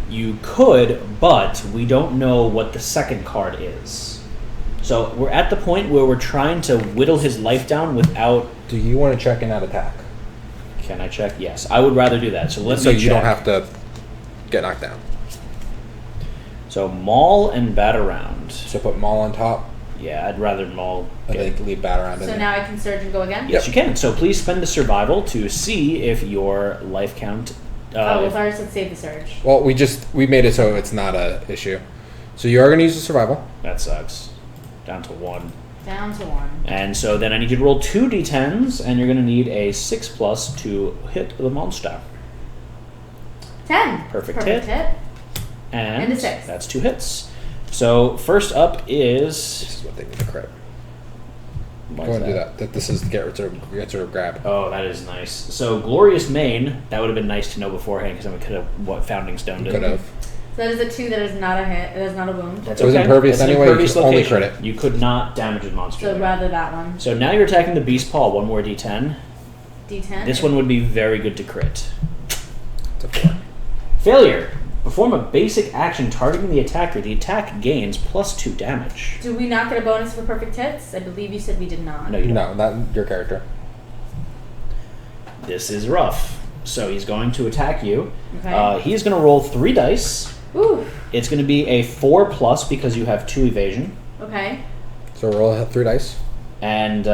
You could, but we don't know what the second card is. So, we're at the point where we're trying to whittle his life down without... Do you want to check in that attack? Can I check? Yes. I would rather do that. So let's So you don't have to get knocked down. So maul and bat around. So put Maul on top. Yeah, I'd rather maul. And then leave bat around in So there. now I can surge and go again? Yes, you can. So please spend a survival to see if your life count... it's ours. Let's save the surge. Well, we made it so it's not a issue. So you are going to use the survival. That sucks. Down to 1. Down to 1. And so then I need you to roll 2 d10s, and you're going to need a 6+ to hit the monster. 10. Perfect hit. And a 6. That's 2 hits. So first up is... This is what they need to crit. Why Go is and do that. This is get rid of grab. Oh, that is nice. So Glorious Mane, that would have been nice to know beforehand, because then we could have Founding Stone did. Could have. So that is a 2 that is not a hit. That is not a wound. That's It was okay. impervious That's an anyway, you impervious could only location. crit it. You could not damage the monster. So there. rather that one. So now you're attacking the Beast Paw. 1 more d10. D10. This one would be very good to crit. It's a 4. Failure. Perform a basic action targeting the attacker. The attack gains +2 damage. Do we not get a bonus for perfect hits? I believe you said we did not. No, you don't. No, not your character. This is rough. So he's going to attack you. Okay. He's going to roll 3 dice. Ooh. It's going to be a 4+ because you have 2 evasion. Okay. So roll 3 dice. And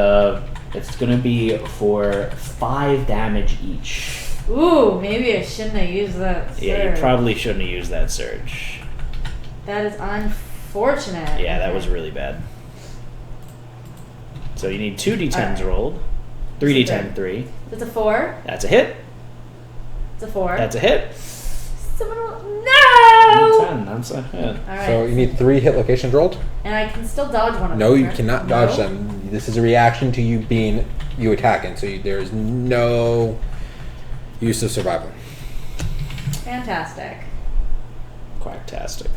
it's going to be for 5 damage each. Ooh, maybe I shouldn't have used that surge. Yeah, you probably shouldn't have used that surge. That is unfortunate. Yeah, that was really bad. So you need 2 d10s Alright. rolled. 3 Okay. d10, 3. It's a 4. That's a hit. It's a 4. That's a hit. No! 10, that's a hit. Alright. So you need 3 hit locations rolled. And I can still dodge one of them. No, you correct? cannot No? dodge them. This is a reaction to you attacking. So there is no use of survival. Fantastic. Quacktastic.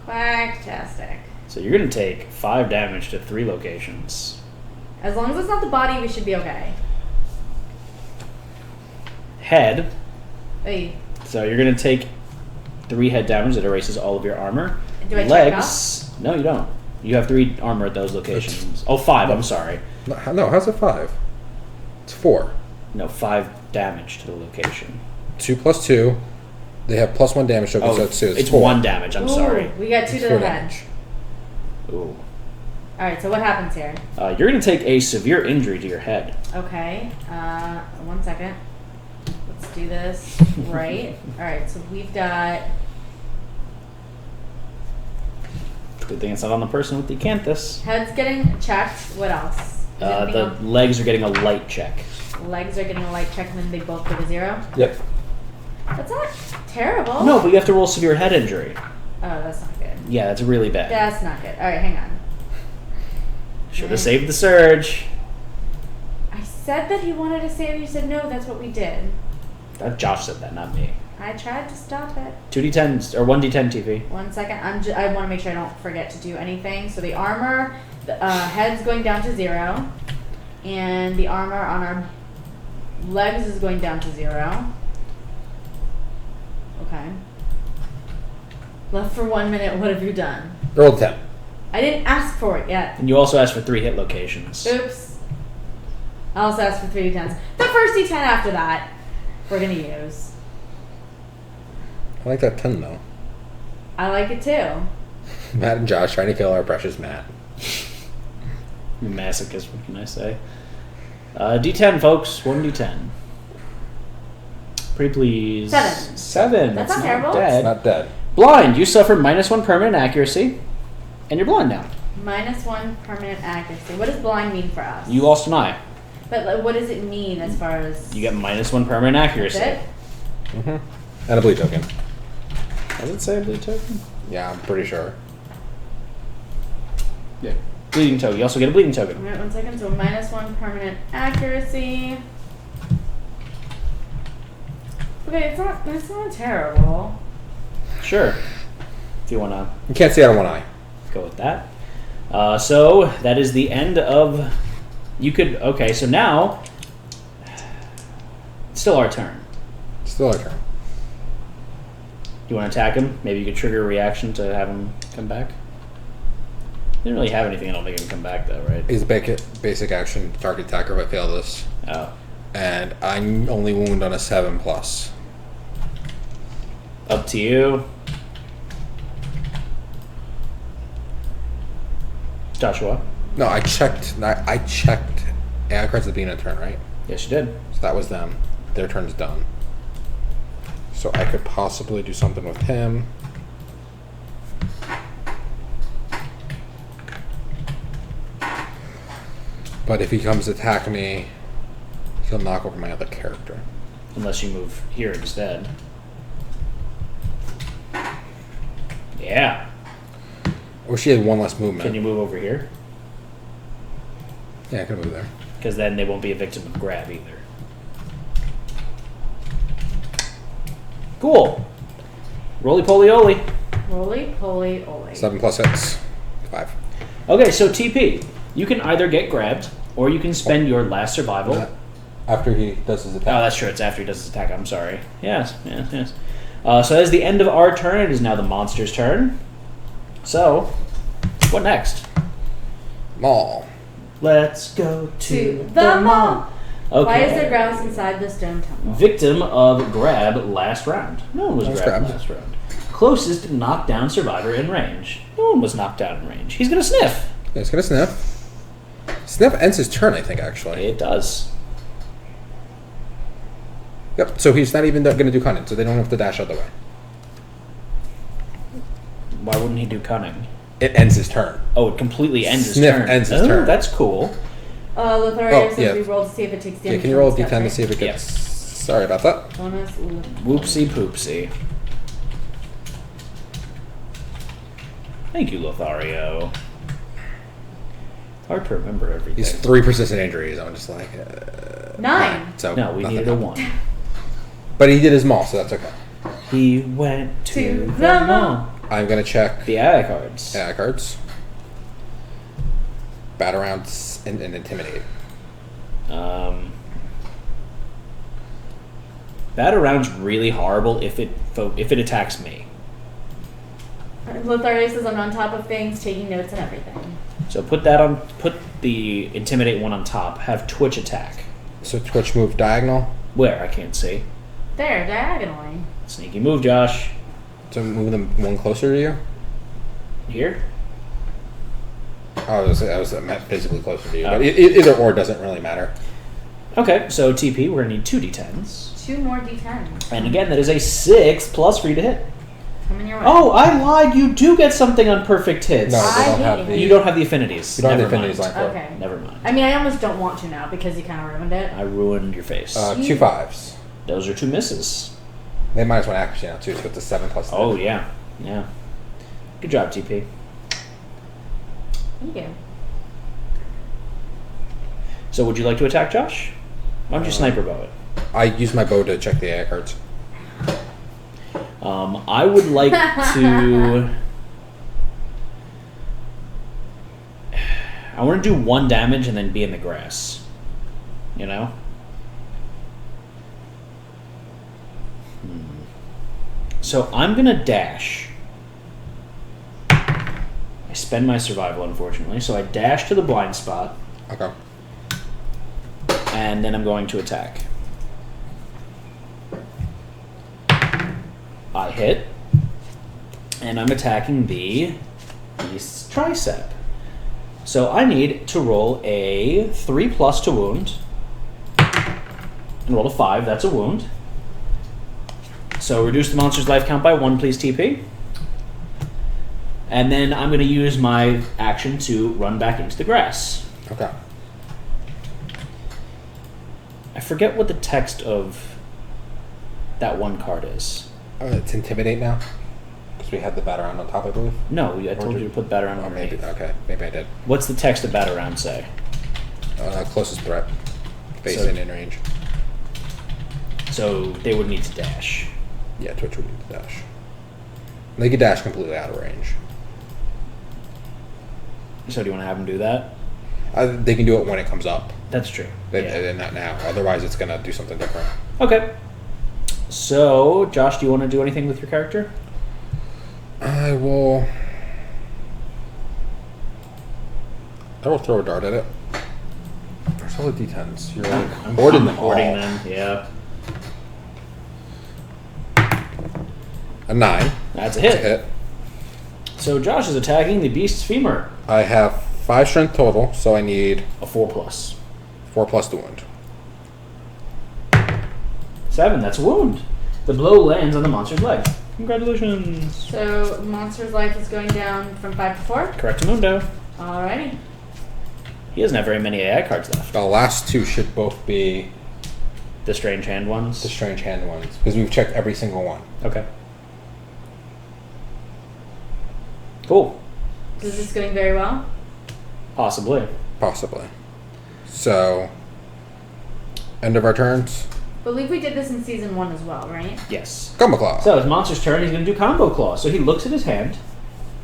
Quacktastic. So you're going to take 5 damage to 3 locations. As long as it's not the body, we should be okay. Head. Hey, So you're going to take 3 head damage that erases all of your armor. do I check Legs. No, you don't. You have 3 armor at those locations. Oh, 5. I'm sorry. No, how's it 5? It's 4. No, 5 damage to the location. 2 plus 2. They have +1 damage token, so it's 2. it's 4. 1 damage. I'm Ooh, sorry. We got 2 It's to 4 the head. damage. Ooh. Alright, so what happens here? You're going to take a severe injury to your head. Okay, 1 second. Let's do this right. Alright, so we've got... Good thing it's not on the person with the acanthus. Head's getting checked. What else? Is anything The else? legs are getting a light check. Legs are getting a light check and then they both go to 0. Yep. That's not terrible. No, but you have to roll severe head injury. Oh, that's not good. Yeah, that's really bad. That's not good. Alright, hang on. Should have saved the surge. I said that he wanted to save. You said no, that's what we did. That Josh said that, not me. I tried to stop it. 2d10s or 1d10 TV. 1 second. I want to make sure I don't forget to do anything. So the armor, the head's going down to 0. And the armor on our legs is going down to 0. Okay. Left for 1 minute. What have you done? Roll 10. I didn't ask for it yet. And you also asked for 3 hit locations. Oops. I also asked for 3 d10s. The first d10 after that, we're going to use. I like that 10 though. I like it too. Matt and Josh trying to kill our precious Matt. Masochist, what can I say? D10, folks. 1d10. Pretty please. 7. 7. That's It's not terrible. Dead. It's not dead. Blind. You suffer -1 permanent accuracy, and you're blind now. -1 permanent accuracy. What does blind mean for us? You lost an eye. But like, what does it mean as far as... You get -1 permanent accuracy. That's it? Mm-hmm. And a bleed token. Does it say bleed token? Yeah, I'm pretty sure. Yeah. Bleeding token. You also get a bleeding token. Alright, 1 second. So -1 permanent accuracy. Okay, it's not terrible. Sure. If you want to You can't see out of one eye. go with that. So that is the end of. You could. Okay, so now. It's still our turn. Still our turn. Do you want to attack him? Maybe you could trigger a reaction to have him come back? Didn't really have anything that'll make him come back, though, right? He's basic action, target attacker if I fail this. Oh. And I'm only wound on a 7+. Up to you. Joshua. No, I checked. I checked AI cards at the beginning of the turn, right? Yes, you did. So that was them. Their turn's done. So I could possibly do something with him. But if he comes to attack me, he'll knock over my other character. Unless you move here instead. Yeah. I wish he had one less movement. Can you move over here? Yeah, I can move there. Because then they won't be a victim of grab either. Cool. Roly-poly-oly. Roly-poly-oly. 7+ hits. 5. Okay, so TP. You can either get grabbed, or you can spend your last survival. After he does his Oh, attack. that's true. It's after he does his attack. I'm sorry. Yes. So that is the end of our turn. It is now the monster's turn. So, what next? Mall. Let's go To the mall. Okay. Why is there grass inside the stone temple? Victim of grab last round. No one was Last grabbed grab. last round. Closest knockdown survivor in range. No one was knocked down in range. He's gonna sniff. Yeah, he's gonna sniff. Sniff ends his turn, I think, actually. It does. Yep, so he's not even gonna do cunning, so they don't have to dash out the way. Why wouldn't he do cunning? It ends his turn. Oh, it completely ends his Sniff turn. ends his Oh, turn. that's cool. Lothario says yeah. we roll to see if it takes damage. Yeah, can you roll a from d10 to steps, see if it Yep. gets... Sorry about that. Bonus. Ooh. Whoopsie poopsie. Thank you, Lothario. Hard to remember everything. He's 3 persistent injuries. I'm just like... 9. So No, we nothing. needed a 1. But he did his maul, so that's okay. He went to To the the mall. I'm gonna check The AI cards. AI cards. Bat around and intimidate. That around's really horrible if it attacks me. Lothario says I'm on top of things, taking notes and everything. So put the intimidate one on top. Have Twitch attack. So Twitch move diagonal. Where? I can't see. There, diagonally. Sneaky move, Josh. To move them one closer to you. Here? Oh, I was meant physically closer to you. Oh. But either or doesn't really matter. Okay, so TP, we're gonna need 2 d10s. 2 more d10s. And again, that is a 6+ for you to hit. Coming your way. Oh, I lied. You do get something on perfect hits. No, I they don't hate have it. the... You don't have the affinities. You don't have the Never affinities mind. line for it. Okay. Never mind. I mean, I almost don't want to now because you kind of ruined it. I ruined your face. 2 5s. Those are 2 misses. They minus 1 accuracy now too, so it's a 7+. Oh, yeah. Yeah. Good job, TP. Thank you. So would you like to attack Josh? Why don't you sniper bow it? I use my bow to check the AI cards. I would like to... I want to do 1 damage and then be in the grass. You know? So I'm going to dash. I spend my survival, unfortunately. So I dash to the blind spot, Okay. and then I'm going to attack. I hit, and I'm attacking the beast's tricep. So I need to roll a 3+ to wound, and roll a 5. That's a wound. So reduce the monster's life count by 1, please, TP. And then I'm going to use my action to run back into the grass. Okay. I forget what the text of that one card is. It's Intimidate now? Because we had the Bat-Around on top, I believe. No, I told you to put Bat-Around underneath. Maybe, okay, maybe I did. What's the text of Bat-Around say? Closest threat. Base So- and in range. So they would need to dash. Yeah, Twitch would need to dash. They could dash completely out of range. So do you want to have them do that? They can do it when it comes up. That's true. They're not now. Otherwise, it's going to do something different. Okay. So, Josh, do you want to do anything with your character? I will throw a dart at it. There's all the D10s. You're like hoarding them all. Hoarding them, yeah. A 9. That's a hit. That's a hit. So Josh is attacking the beast's femur. I have 5 strength total, so I need A 4+. 4 plus the wound. 7, that's a wound. The blow lands on the monster's leg. Congratulations. So monster's life is going down from 5 to 4. Correctamundo. Alrighty. He doesn't have very many AI cards left. The last 2 should both be The strange hand ones. the strange hand ones, because we've checked every single one. Okay. Cool. Is this going very well? Possibly. Possibly. So, end of our turns. I believe we did this in season 1 as well, right? Yes. Combo Claw. So it's monster's turn. He's going to do combo claw. So he looks at his hand.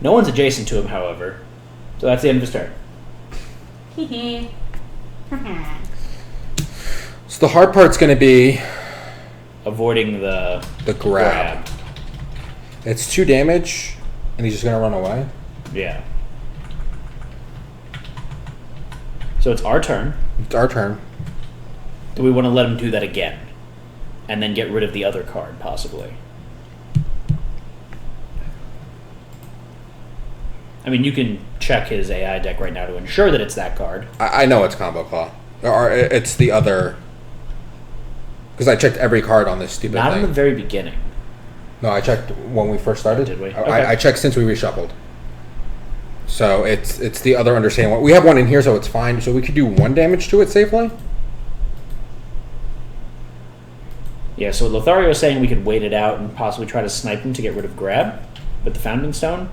No one's adjacent to him, however. So that's the end of his turn. Hee So the hard part's going to be Avoiding the grab. It's 2 damage, and he's just going to run away. Yeah. So it's our turn. It's our turn. Do we want to let him do that again? And then get rid of the other card, possibly? I mean, you can check his AI deck right now to ensure that it's that card. I know it's Combo Claw. Or it's the other... Because I checked every card on this stupid Not thing. in the very beginning. No, I checked when we first started. Did we? I- Okay. I checked since we reshuffled. So it's the other understanding one. We have one in here, so it's fine. So we could do 1 damage to it safely. Yeah, so Lothario was saying we could wait it out and possibly try to snipe him to get rid of grab with the Founding Stone,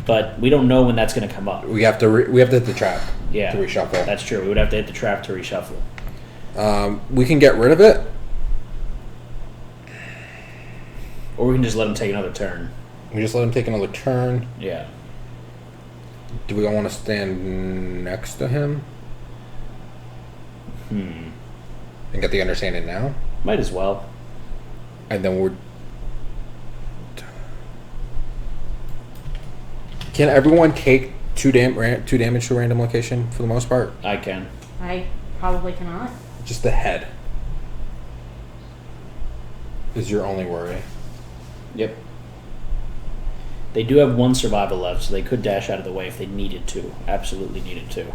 but we don't know when that's going to come up. We have to hit the trap. Yeah, To reshuffle. That's true. We would have to hit the trap to reshuffle. We can get rid of it. Or we can just let him take another turn. We just let him take another turn. Yeah. Do we all want to stand next to him and get the understanding now? Might as well. And then we're... Can everyone take 2 damage to a random location for the most part? I can. I probably cannot. Just the head is your only worry. Yep. They do have 1 survival left, so they could dash out of the way if they needed to. Absolutely needed to.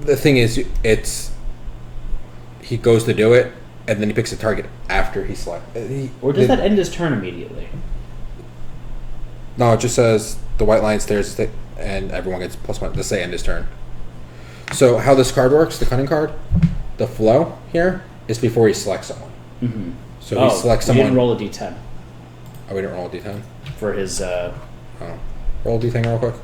The thing is, he goes to do it, and then he picks a target after he selects. Or does that end his turn immediately? No, it just says the white line stares, and everyone gets +1. Let's say end his turn. So how this card works, the cunning card, the flow here is before he selects someone. Mm-hmm. So he selects You someone. didn't roll a d10 Oh, we didn't roll a d10. for his. Roll a d10 real quick.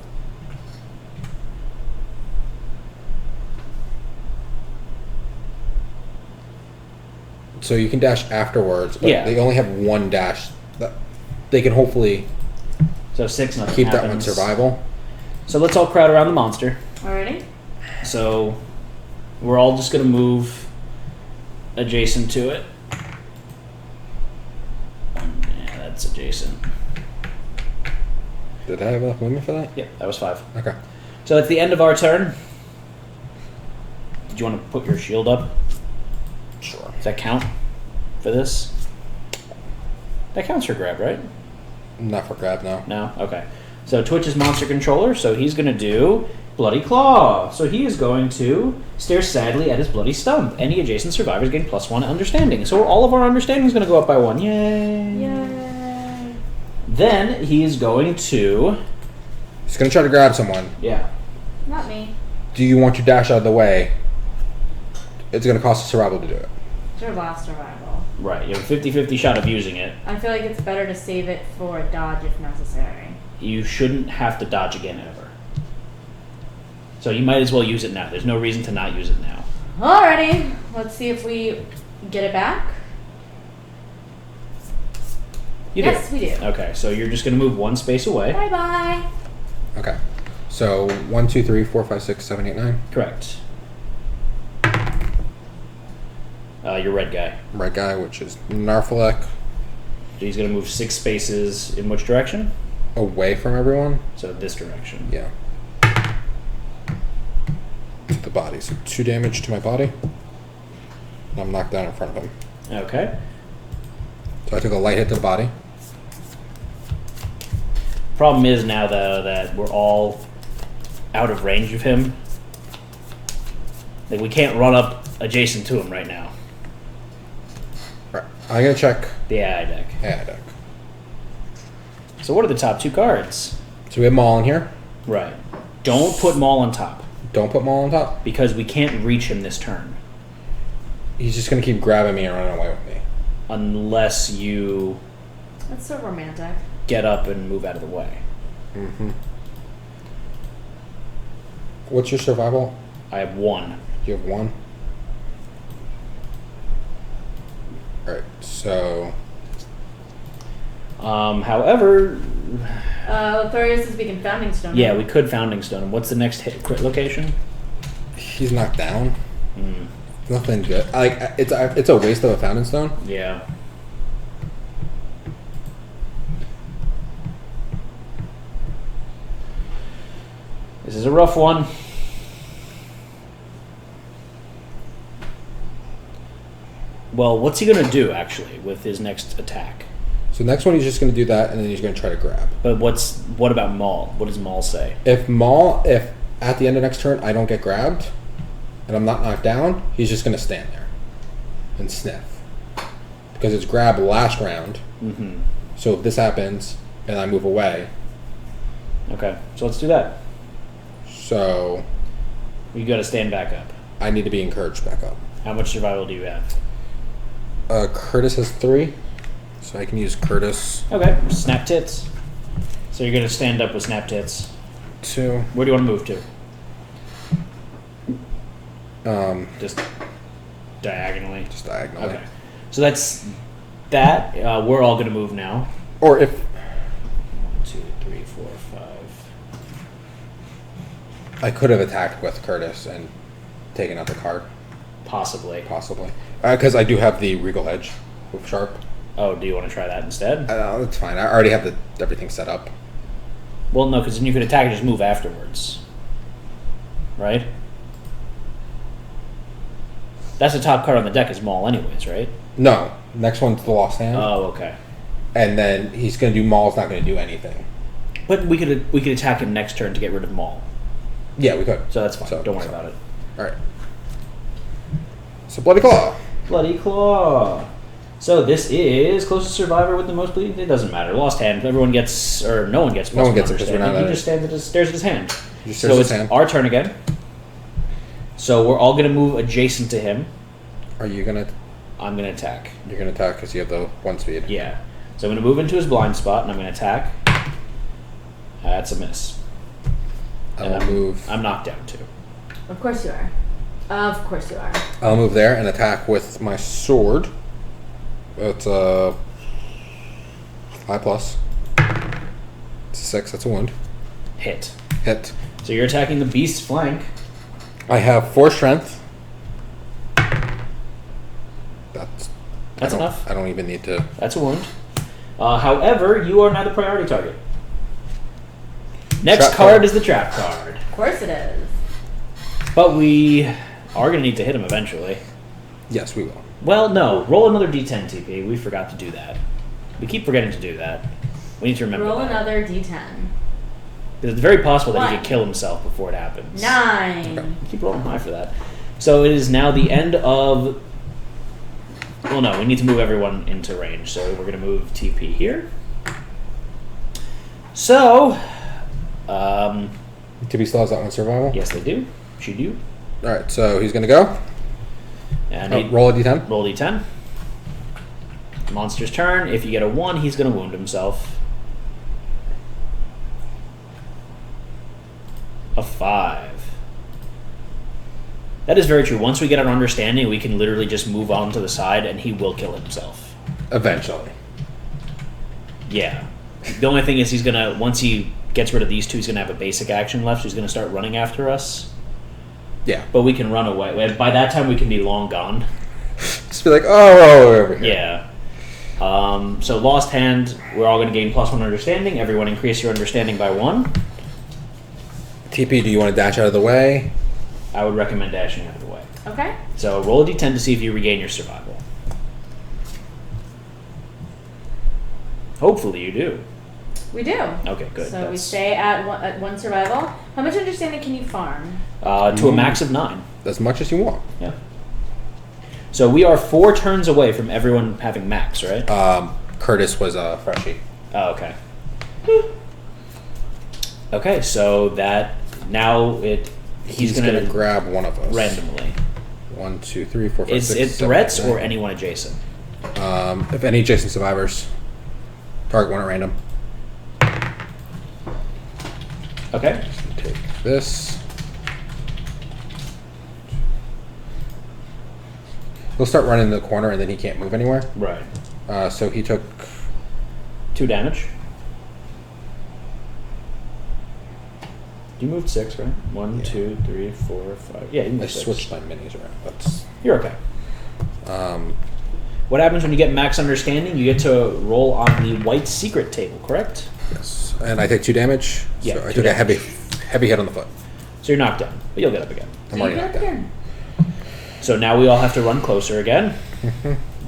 So you can dash afterwards, but Yeah. they only have 1 dash. They can hopefully So 6, nothing keep happens. that one survival. So let's all crowd around the monster. Alrighty. So we're all just going to move adjacent to it. Yeah, that's adjacent. Did I have enough movement for that? Yep, that was 5. Okay. So at the end of our turn, did you want to put your shield up? Sure. Does that count for this? That counts for grab, right? Not for grab, no. No? Okay. So Twitch is monster controller, so he's going to do Bloody Claw. So he is going to stare sadly at his bloody stump. Any adjacent survivors gain +1 understanding. So all of our understanding is going to go up by 1. Yay! Yay. Then he's going to... He's going to try to grab someone. Yeah. Not me. Do you want to dash out of the way? It's going to cost a survival to do it. It's your last survival. Right, you have a 50-50 shot of using it. I feel like it's better to save it for a dodge if necessary. You shouldn't have to dodge again ever. So you might as well use it now. There's no reason to not use it now. Alrighty, let's see if we get it back. Yes, we do. Okay, so you're just going to move one space away. Bye-bye. Okay. So 1, 2, 3, 4, 5, 6, 7, 8, 9. Correct. Your red guy. Red guy, which is Narfalek. So he's going to move 6 spaces in which direction? Away from everyone. So this direction. Yeah. To the body. So 2 damage to my body. And I'm knocked down in front of him. Okay. So I took a light hit to the body. Problem is now, though, that we're all out of range of him. Like, we can't run up adjacent to him right now. Right. I'm going to check The AI deck. AI deck. So what are the top 2 cards? So we have Maul in here. Right. Don't put Maul on top, Don't put Maul on top. because we can't reach him this turn. He's just going to keep grabbing me and running away with me. Unless you That's so romantic. get up and move out of the way. Mm-hmm. What's your survival? I have 1. You have 1. Alright, so... However, Thorius is speaking Founding Stone. yeah, we could Founding Stone him. What's the next hit crit location? He's knocked down. Mm, Nothing good. Like, it's a waste of a Founding Stone. yeah. This is a rough one. Well, what's he going to do, actually, with his next attack? So next one he's just going to do that, and then he's going to try to grab. But what about Maul? What does Maul say? If at the end of next turn I don't get grabbed, and I'm not knocked down, he's just going to stand there and sniff. Because it's grab last round. Mm-hmm. So if this happens, and I move away, Okay, so let's do that. so You got to stand back up. I need to be encouraged back up. How much survival do you have? Curtis has 3, so I can use Curtis. Okay, snap tits. So you're going to stand up with snap tits. 2. Where do you want to move to? Just Just diagonally. diagonally. Okay. So that's that. We're all going to move now. Or if 1, 2, 3, 4, 5. I could have attacked with Curtis and taken out the card, Possibly. possibly. Because I do have the Regal Edge with Sharp. Oh, do you want to try that instead? That's fine. I already have everything set up. Well, no, because then you could attack and just move afterwards. Right? That's the top card on the deck is Maul anyways, right? No, next one's the Lost Hand. Oh, okay. And then he's going to do Maul's not going to do anything. But we could attack him next turn to get rid of Maul. Yeah, we could. So that's fine. Don't worry about it. Alright. So Bloody Claw. Bloody Claw. So this is closest survivor with the most bleeding. It doesn't matter. Lost hand. Everyone gets, or no one gets. No one gets it plus because we're not He at just stares at his hand. He just So stares at it's his hand. our turn again. So we're all going to move adjacent to him. Are you going to... I'm going to attack. You're going to attack because you have the 1 speed. Yeah. So I'm going to move into his blind spot and I'm going to attack. That's a miss. I will move... I'm knocked down too. Of course you are. Of course you are. I'll move there and attack with my sword. It's a 5+. It's a 6. That's a wound. Hit. Hit. So you're attacking the beast's flank. I have 4 strength. That's enough. I don't even need to... That's a wound. However, you are now the priority target. Next Trap card card. is the trap card. Of course it is. But we are going to need to hit him eventually. Yes, we will. Well, no. Roll another d10, TP. We forgot to do that. We keep forgetting to do that. We need to remember Roll that. another d10. Because it's very possible that he One. could kill himself before it happens. 9. Okay. Keep rolling high for that. So it is now the end of... Well, no. We need to move everyone into range. So we're going to move TP here. So... TP still has that 1 survival? Yes, they do. She do. Alright, so he's going to go. And Roll a d10. roll d10. Monster's turn. If you get a 1, he's going to wound himself. A 5. That is very true. Once we get our understanding, we can literally just move on to the side, and he will kill himself. Eventually. Yeah. The only thing is he's going to, once he gets rid of these two, he's going to have a basic action left. So he's going to start running after us. Yeah. But we can run away. By that time, we can be long gone. Just be like, oh, we're over here. Yeah. So Lost Hand, we're all going to gain +1 understanding. Everyone increase your understanding by 1. TP, do you want to dash out of the way? I would recommend dashing out of the way. Okay. So roll a d10 to see if you regain your survival. Hopefully you do. We do. Okay, good. So we stay at 1 survival. How much understanding can you farm? To a max of 9. As much as you want. Yeah. So we are 4 turns away from everyone having max, right? Curtis was a freshie. Oh, okay. Okay, so that now he's gonna gonna grab one of us randomly. 1, 2, 3, 4, 5, Is 6, it 7, threats 8, or anyone adjacent? if any adjacent survivors, target one at random. Okay. Take this. He'll start running in the corner, and then he can't move anywhere. Right. So he took 2 damage. You moved 6, right? 1, 2, 3, 4, 5. Yeah, you moved I 6. switched my minis around. That's You're okay. What happens when you get max understanding? You get to roll on the white secret table, correct? yes. And I take 2 damage. Yeah, So I 2 took a damage. heavy hit on the foot. So you're knocked down, but you'll get up again. I'm already knocked down. So now we all have to run closer again.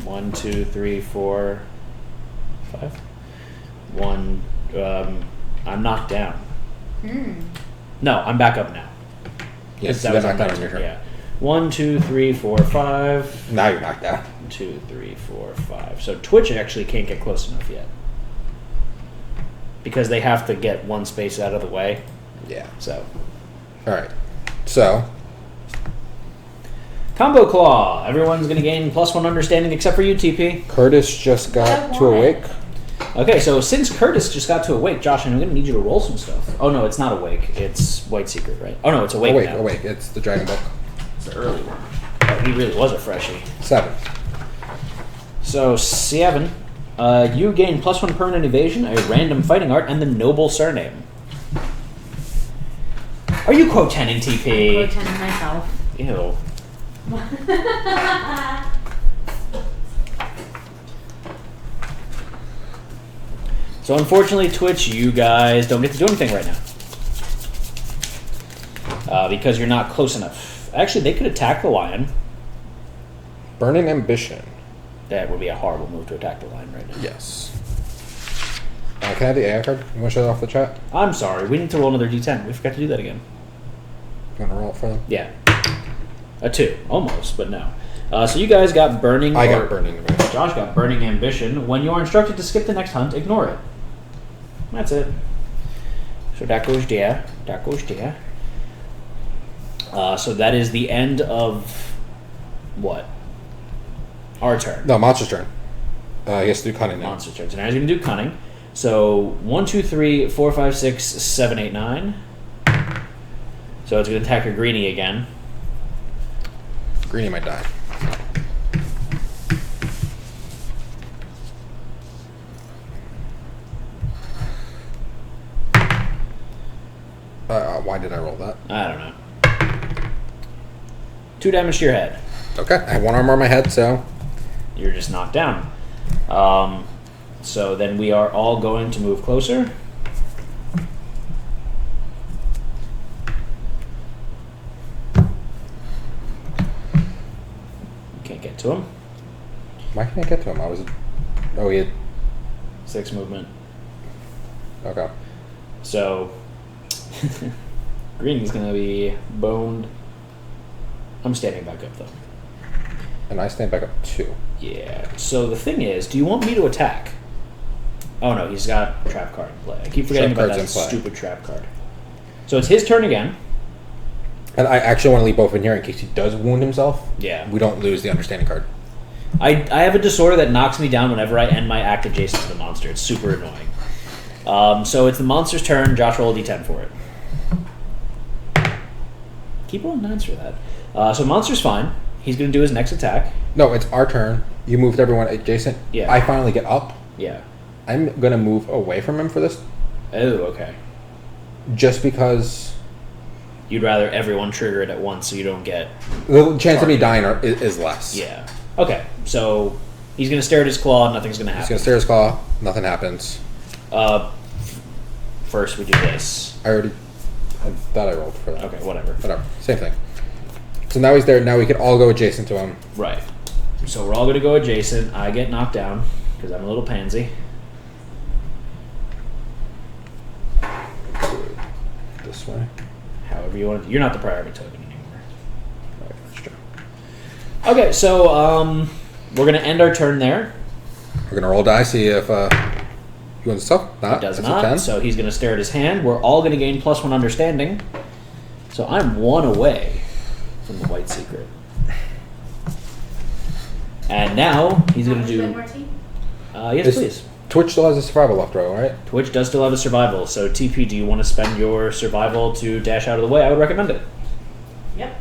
1, 2, 3, 4, 5. 1. I'm knocked down. No, I'm back up now. Yes, that you was got on knocked my down on your turn. turn. Yeah. 1, 2, 3, 4, 5. Now you're knocked down. 2, 3, 4, 5. So Twitch actually can't get close enough yet. Because they have to get 1 space out of the way. Yeah. So. Alright. So. Combo Claw. Everyone's going to gain +1 understanding except for you, TP. Curtis just got to awake. Okay, so since Curtis just got to awake, Josh, I'm going to need you to roll some stuff. Oh, no, it's not awake. It's White Secret, right? Oh, no, it's awake now. Awake. It's the Dragon Book. It's the early one. Oh, he really was a freshie. 7. So, 7. You gain +1 permanent evasion, a random fighting art, and the noble surname. Are you quote-tending, TP? I'm quote-tending myself. Ew. So unfortunately, Twitch, you guys don't get to do anything right now. Because you're not close enough. Actually, they could attack the lion. Burning Ambition. That would be a horrible move to attack the lion right now. Yes. Can I have the AI card? You want to show that off the chat? I'm sorry, we need to roll another d10. We forgot to do that again. You want to roll it for them? Yeah. A 2. Almost, but no. So you guys got Burning... I got Burning Ambition. Josh got Burning Ambition. When you are instructed to skip the next hunt, ignore it. That's it. So that goes there. That goes there. So that is the end of... What? Our turn. No, Monster's turn. He has to do Cunning now. Monster turn. So now he's going to do Cunning. So 1, 2, 3, 4, 5, 6, 7, 8, 9. So it's going to attack a greenie again. Greenie might die. Why did I roll that? I don't know. 2 damage to your head. Okay, I have 1 armor on my head, so... You're just knocked down. So then we are all going to move closer. Can't get to him. Why can't I get to him? I was... Oh, he had... 6 movement. Okay. So... Green's going to be boned. I'm standing back up, though. And I stand back up 2. Yeah. So the thing is, do you want me to attack? Oh, no, he's got trap card in play. I keep forgetting Trap about card's that in play. stupid trap card. So it's his turn again. And I actually want to leave both in here in case he does wound himself. Yeah. We don't lose the understanding card. I have a disorder that knocks me down whenever I end my act adjacent to the monster. It's super annoying. So it's the monster's turn. Josh, roll a d10 for it. Keep rolling 9s for that. So monster's fine. He's going to do his next attack. No, it's our turn. You moved everyone adjacent. Yeah. I finally get up. Yeah. I'm going to move away from him for this. Oh, okay. Just because... You'd rather everyone trigger it at once so you don't get... The chance of me dying is less. Yeah. Okay, so he's going to stare at his claw, nothing's going to happen. He's going to stare at his claw, nothing happens. First we do this. I thought I rolled for that. Okay, whatever. Whatever, same thing. So now he's there, now we can all go adjacent to him. Right. So we're all going to go adjacent. I get knocked down because I'm a little pansy. This way. However you want to... You're not the priority token anymore. Right, that's true. Okay, so we're going to end our turn there. We're going to roll die, see if he wins stuff. Not. It does That's not, a 10. so he's going to stare at his hand. We're all going to gain +1 understanding. So I'm 1 away from the white secret. And now he's going to do... yes, please. Twitch still has a survival left row, right? Twitch does still have a survival, so TP, do you want to spend your survival to dash out of the way? I would recommend it. Yep.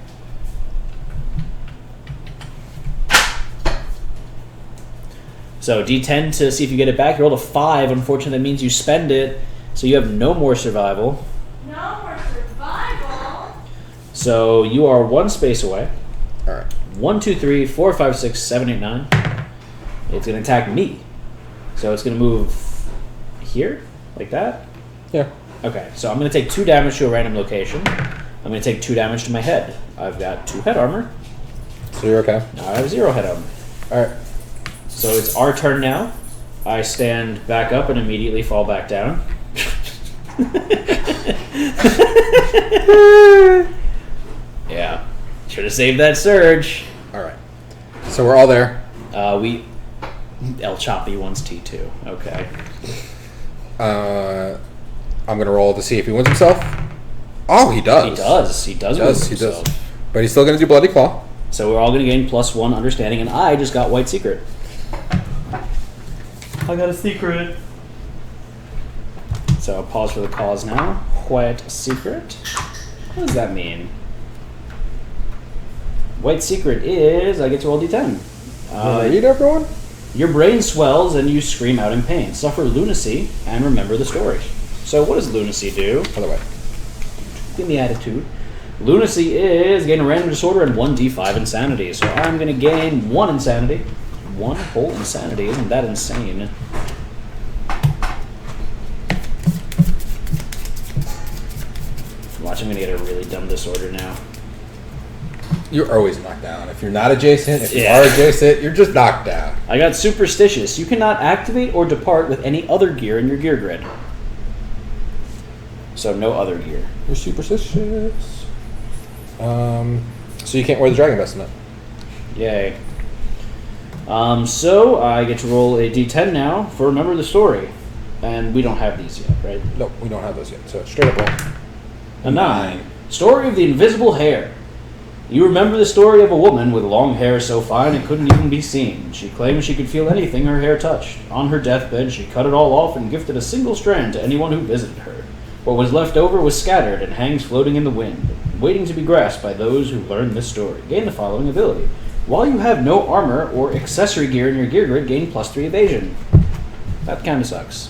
So D10 to see if you get it back. You rolled a 5. Unfortunately, that means you spend it, so you have no more survival. No more survival. So you are 1 space away. All right. 1, 2, 3, 4, 5, 6, 7, 8, 9. It's going to attack me. So it's going to move here, like that. Yeah. Okay, so I'm going to take 2 damage to a random location. I'm going to take 2 damage to my head. I've got 2 head armor. So you're okay. Now I have 0 head armor. All right. So it's our turn now. I stand back up and immediately fall back down. Yeah. Should have saved that surge. All right. So we're all there. El Choppy wants T2. Okay. I'm going to roll to see if he wins himself. Oh, he does. He does. He does. He does. But he's still going to do Bloody Claw. So we're all going to gain +1 understanding, and I just got White Secret. I got a secret. So pause for the cause now. White Secret. What does that mean? White Secret is I get to roll D10. Read everyone? Your brain swells and you scream out in pain. Suffer lunacy and remember the story. So what does lunacy do? By the way. In the attitude. Lunacy is gain a random disorder and 1d5 insanity. So I'm going to gain 1 insanity. 1 whole insanity. Isn't that insane? Watch, I'm going to get a really dumb disorder now. You're always knocked down. If you're not adjacent, if you Yeah. are adjacent, you're just knocked down. I got superstitious. You cannot activate or depart with any other gear in your gear grid. So no other gear. You're superstitious. So you can't wear the dragon vestment. Yay. So I get to roll a d10 now for Remember the Story. And we don't have these yet, right? No, we don't have those yet. So straight up roll. A 9. Story of the Invisible Hair. You remember the story of a woman with long hair so fine it couldn't even be seen. She claimed she could feel anything her hair touched. On her deathbed, she cut it all off and gifted a single strand to anyone who visited her. What was left over was scattered and hangs floating in the wind, waiting to be grasped by those who learn this story. Gain the following ability. While you have no armor or accessory gear in your gear grid, gain +3 evasion. That kind of sucks.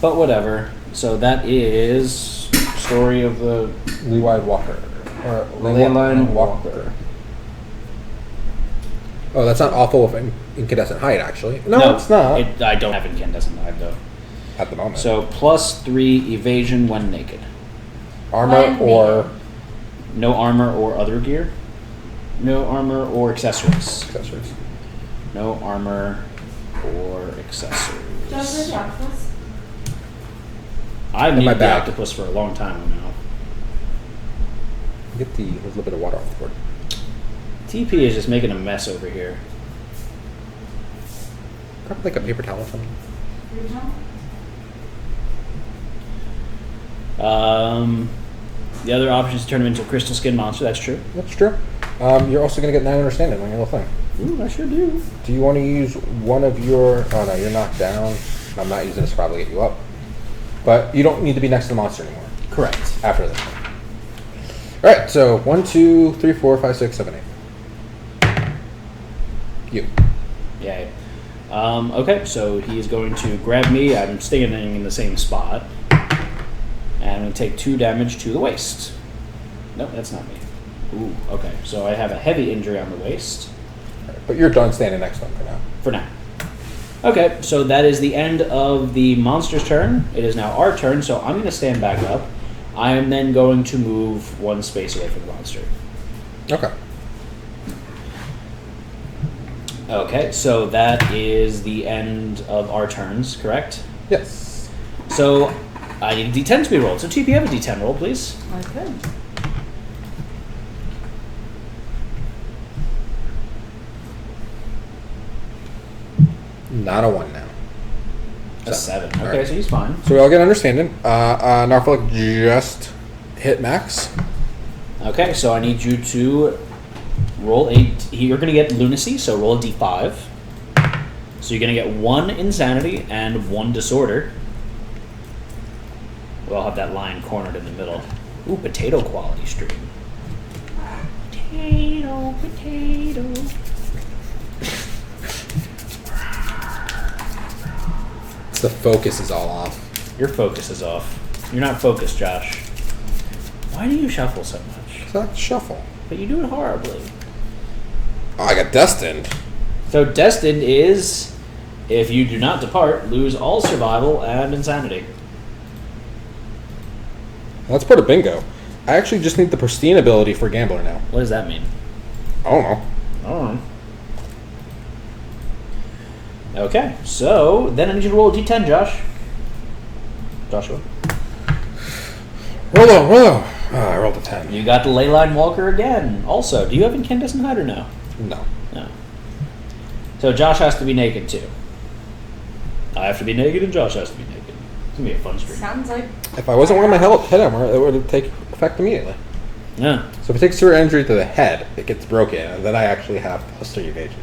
But whatever. So that is story of the Lewide Walker. Or Leyline Walker. Oh, that's not awful of incandescent height, actually. No, it's not. I don't have incandescent height, though. At the moment. So +3 evasion when naked. Armor or... No armor or other gear. No armor or accessories. accessories. No armor or accessories. Does the octopus? I've In my needed the bag. octopus for a long time now. Get the little bit of water off the board. TP is just making a mess over here. Grab like a paper towel or something. The other option is to turn him into a crystal skin monster. That's true. That's true. You're also going to get 9 understanding on your little thing. Ooh, I sure do. Do you want to use one of your... Oh, no, you're knocked down. I'm not using this to probably get you up. But you don't need to be next to the monster anymore. Correct. After this. Alright, so 1, 2, 3, 4, 5, 6, 7, 8. You. Yay. Okay, so he's going to grab me. I'm standing in the same spot. And I'm going to take 2 damage to the waist. Nope, that's not me. Ooh, okay. So I have a heavy injury on the waist. But you're done standing next to him for now. For now. Okay, so that is the end of the monster's turn. It is now our turn, so I'm going to stand back up. I am then going to move 1 space away from the monster. Okay. Okay, so that is the end of our turns, correct? Yes. So I need a d10 to be rolled. So TP, have a d10 roll, please. I could. Not a 1 now. A 7. All Okay, right. so he's fine. So we all get understanding. Norfolk just hit max. Okay, so I need you to roll you're going to get lunacy, so roll a d5. So you're going to get 1 insanity and 1 disorder. We'll have that line cornered in the middle. Ooh, potato quality stream. Potato, potato. The focus is all off. Your focus is off. You're not focused, Josh. Why do you shuffle so much? It's not shuffle. But you do it horribly. Oh, I got destined. So destined is, if you do not depart, lose all survival and insanity. That's part of bingo. I actually just need the pristine ability for gambler now. What does that mean? I don't know. I don't know. Okay, so then I need you to roll a d10, Josh. Joshua. Roll low, roll low. Oh, I rolled a 10. You got the Leyline Walker again. Also, do you have incandescent hide or no? No. No. So Josh has to be naked too. I have to be naked and Josh has to be naked. It's going to be a fun stream. Sounds like If I wasn't wearing my head armor, it would take effect immediately. Yeah. So if it takes 0 injury to the head, it gets broken, and then I actually have +3 evasion.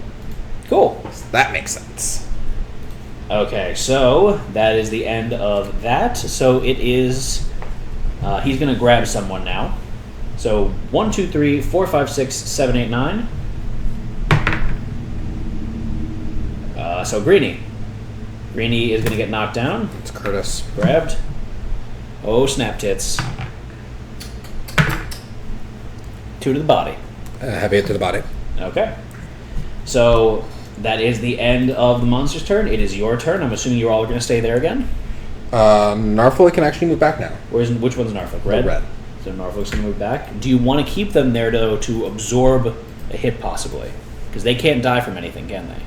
Cool. So that makes sense. Okay, so that is the end of that. So it is... he's going to grab someone now. So 1, 2, 3, 4, 5, 6, 7, 8, 9. So Greenie. Greenie is going to get knocked down. It's Curtis. Grabbed. Oh, snap tits. 2 to the body. Heavy hit to the body. Okay. So that is the end of the monster's turn. It is your turn. I'm assuming you're all going to stay there again. Narfolk can actually move back now. Which one's Norfolk? Red? Red. So Norfolk's going to move back. Do you want to keep them there, though, to absorb a hit, possibly? Because they can't die from anything, can they?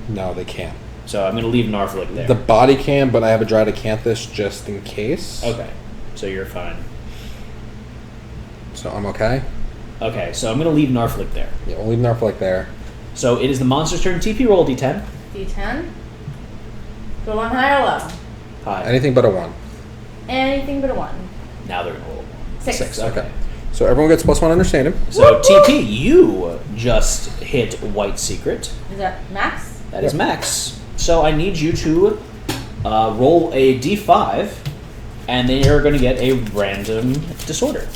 No, they can't. So I'm going to leave Norfolk there. The body can, but I have a Dry Acanthus just in case. Okay. So you're fine. So I'm okay. Okay, so I'm going to leave Norfolk there. Yeah, we'll leave Narfolk there. So it is the monster's turn. TP roll D10. D10. Go on high or low? Hi. Anything but a 1. Anything but a 1. Now they're going to roll a 1. 6. Okay. So everyone gets +1 understanding. So TP, you just hit White Secret. Is that max? That is max. So I need you to roll a d5, and then you're going to get a random disorder.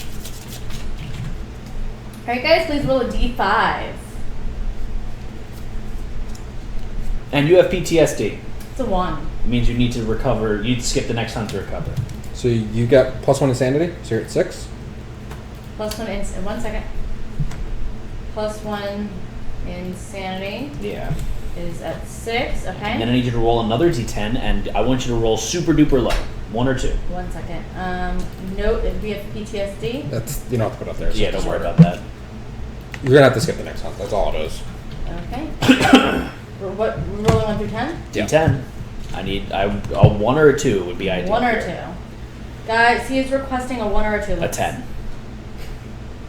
Alright guys, please roll a D5. And you have PTSD. It's a 1. It means you need to recover. You'd skip the next time to recover. So you got +1 insanity. So you're at 6. Plus 1 1 second. +1 insanity Yeah. is at 6. And then Okay. I need you to roll another d10, and I want you to roll super duper low. 1 or 2. 1 second. Note if we have PTSD. That's you don't have to put up there. So Yeah, don't worry about that. You're gonna have to skip the next one. That's all it is. Okay. What? Rolling 1 through 10? Yeah. D10. I need a 1 or a 2 would be ideal. 1 or here. 2. Guys, he is requesting a 1 or a 2. A 10.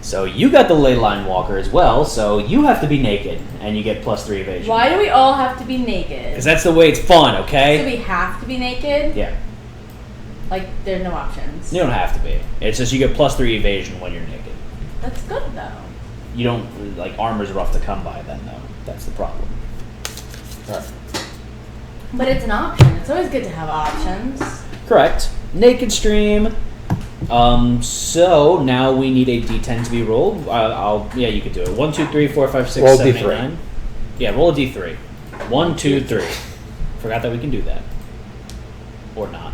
So you got the Leyline Walker as well, so you have to be naked, and you get +3 evasion. Why do we all have to be naked? Because that's the way it's fun, So okay? we have to be naked? Yeah. Like, there's no options. You don't have to be. It's just you get +3 evasion when you're naked. That's good though. You don't like armor's rough to come by then though. That's the problem. Alright. But it's an option. It's always good to have options. Correct. Naked stream. So now we need a D10 to be rolled. Yeah, you could do it. 1, 2, 3, 4, 5, 6, Roll 7, 8, D3. 9. Yeah, roll a D3. 1, 2, 3. Forgot that we can do that. Or not.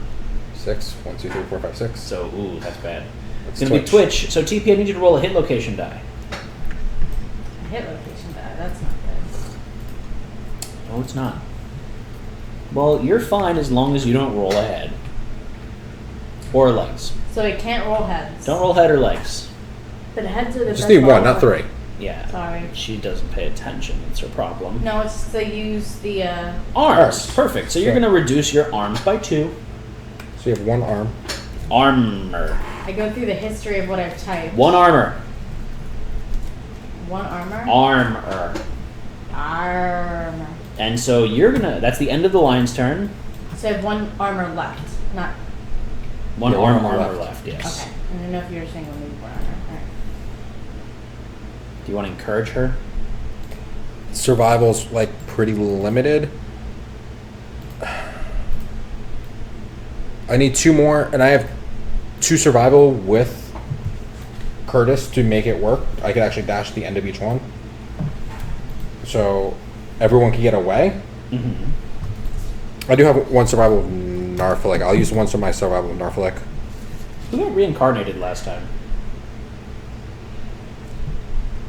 6. 1, 2, 3, 4, 5, 6. So, ooh, that's bad. It's It's gonna be Twitch. So TP, I need you to roll a hit location die. A hit location die. That's not good. No, it's not. Well, you're fine as long as you don't roll a head. Or legs. So it can't roll heads. Don't roll head or legs. But heads are the Just best need 1, roll. not 3. Yeah. Sorry. She doesn't pay attention. It's her problem. No, it's just they use the. Arms. Arms. Perfect. So you're Okay. going to reduce your arms by 2. So you have 1 arm. Armor. I go through the history of what I've typed. 1 armor. 1 armor. Armor. Armor. And so you're going to... That's the end of the lion's turn. So I have 1 armor left. Not. 1 Yeah, one armor armor left, yes. Okay. I don't know if you were saying only 1 armor. Alright. Do you want to encourage her? Survival's like pretty limited. I need 2 more, and I have 2 survival with Curtis to make it work. I could actually dash the end of each one. So everyone can get away. Mm-hmm. I do have 1 survival of Narphilic. I'll use 1 of my survival of Narphilic. Who got reincarnated last time?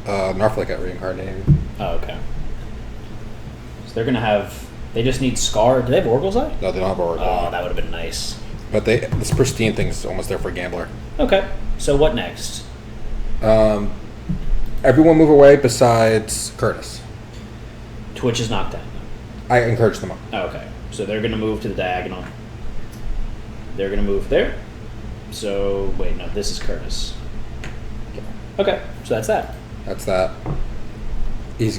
Narphilic got reincarnated. Oh, okay. So they're going to have... They just need Scar. Do they have Oracle's Eye? No, they don't have Oracle. Oh, that would have been nice. But this pristine thing's almost there for a gambler. Okay. So what next? Everyone move away besides Curtis. Twitch is knocked down. I encourage them up. Oh, okay. So they're going to move to the diagonal. They're going to move there. So, wait, no, this is Curtis. Okay, so that's that. That's that.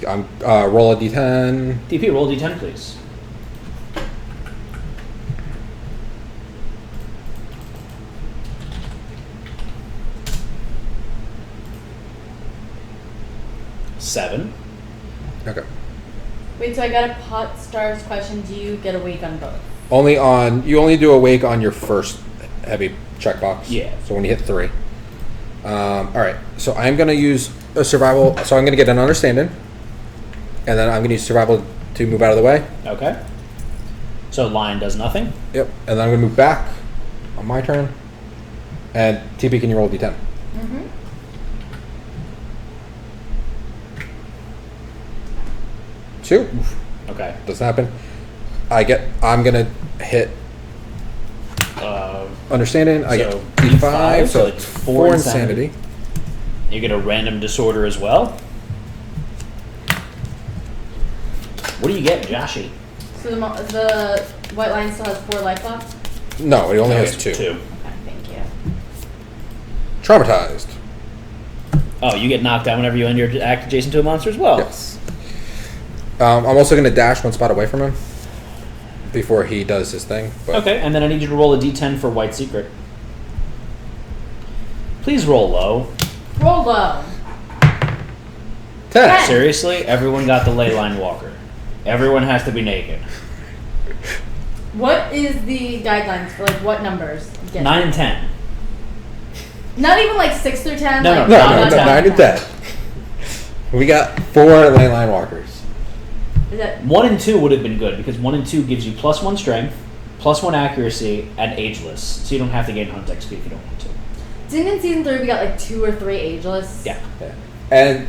I'm roll a d10. DP, roll D10, please. Seven. Okay. Wait, so I got a pot stars question. Do you get a week on both? You only do a wake on your first heavy checkbox. Yeah. So when you hit 3. All right. So I'm gonna use a survival. So I'm gonna get an understanding, and then I'm gonna use survival to move out of the way. Okay. So lion does nothing. Yep. And then I'm gonna move back on my turn. And TP, can you roll d10? Mm-hmm. 2. Okay. Doesn't happen. I'm gonna hit understanding. I so get d5, so it's it's 4 4 insanity. insanity. You get a random disorder as well. What do you get, Joshi? So the white line still has 4 life left? No, it only has Okay, 2. Okay, thank you. Traumatized. Oh, you get knocked down whenever you end your act adjacent to a monster as well. Yes. I'm also going to dash 1 spot away from him before he does his thing. But Okay, and then I need you to roll a d10 for White Secret. Please roll low. Roll low. 10. Seriously? Everyone got the ley line walker. Everyone has to be naked. What is the guidelines for like what numbers? Get 9 and 10. Not even like 6 through 10. No, like, no, No, 9 and 10. We got 4 lane line walkers. Is that 1 and 2 would have been good because 1 and 2 gives you +1 strength, +1 accuracy, and ageless. So you don't have to gain hunt XP if you don't want to. didn't in season 3 we got like 2 or 3 ageless? Yeah. And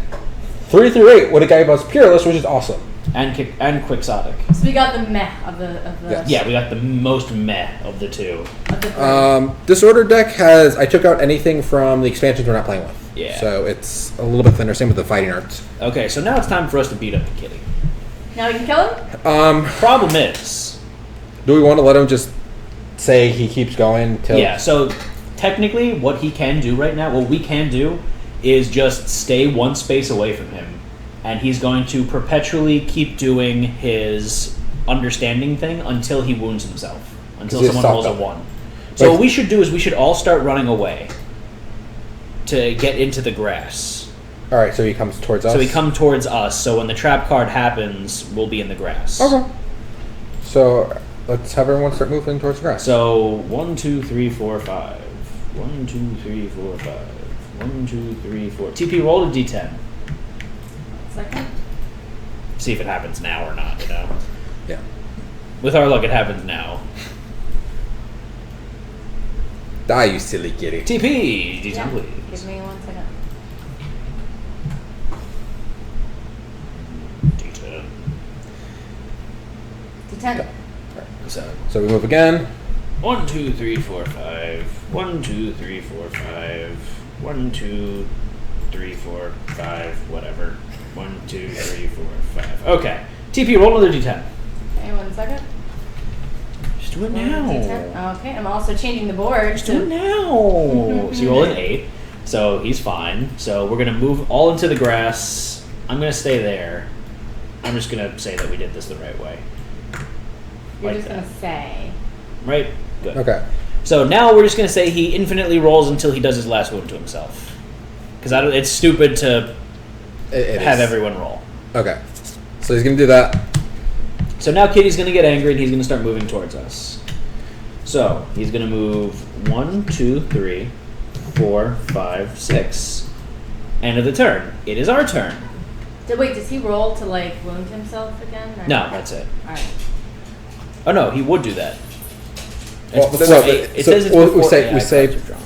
3 through 8 would have gave us Peerless, which is awesome. And Quixotic. So we got the meh of the Yes. Yeah, we got the most meh of the 2. of the 3. Disorder deck has, I took out anything from the expansions we're not playing with. Yeah. So it's a little bit thinner, same with the fighting arts. Okay, so now it's time for us to beat up the kitty. Now we can kill him? Problem is, Do we want to let him just say he keeps going till... yeah, so technically what he can do right now, what we can do, is just stay 1 space away from him. And he's going to perpetually keep doing his understanding thing until he wounds himself. Until Because someone rolls a he's 1. So Like- what we should do is we should all start running away. to get into the grass. All right, so he comes towards us. So he comes towards us. So when the trap card happens, we'll be in the grass. Okay. So let's have everyone start moving towards the grass. So 1, 2, 3, 4, 5. 1, 2, 3, 4, 5. 1, 2, 3, 4. TP, roll a d10. Second. See if it happens now or not. You know. Yeah. With our luck, it happens now. Die, you silly kitty. TP, d10 Yeah. please. Give me 1 second. D10. D10. So we move again. 1, 2, 3, 4, 5. 1, 2, 3, 4, 5. 1, 2, 3, 4, 5. Whatever. 1, 2, 3, 4, 5. Okay. TP, roll another d10. Okay, 1 second. Just do it One now. D10. Okay, I'm also changing the board. Just do it now. So you roll an 8. So he's fine. So we're going to move all into the grass. I'm going to stay there. I'm just going to say that we did this the right way. You're Like just that. going to say. Right? Good. Okay. So now we're just going to say he infinitely rolls until he does his last wound to himself. Because it's stupid to It have is. everyone roll. Okay. So he's gonna do that. So now Kitty's going to get angry and he's going to start moving towards us. So he's going to move 1, 2, 3, 4, 5, 6. End of the turn. It is our turn. Wait, does he roll to like wound himself again? Or? No, that's it. Alright. Oh no, he would do that. It's Well, before no, eight. It so says it's we before say- AI we say- cards are drawn.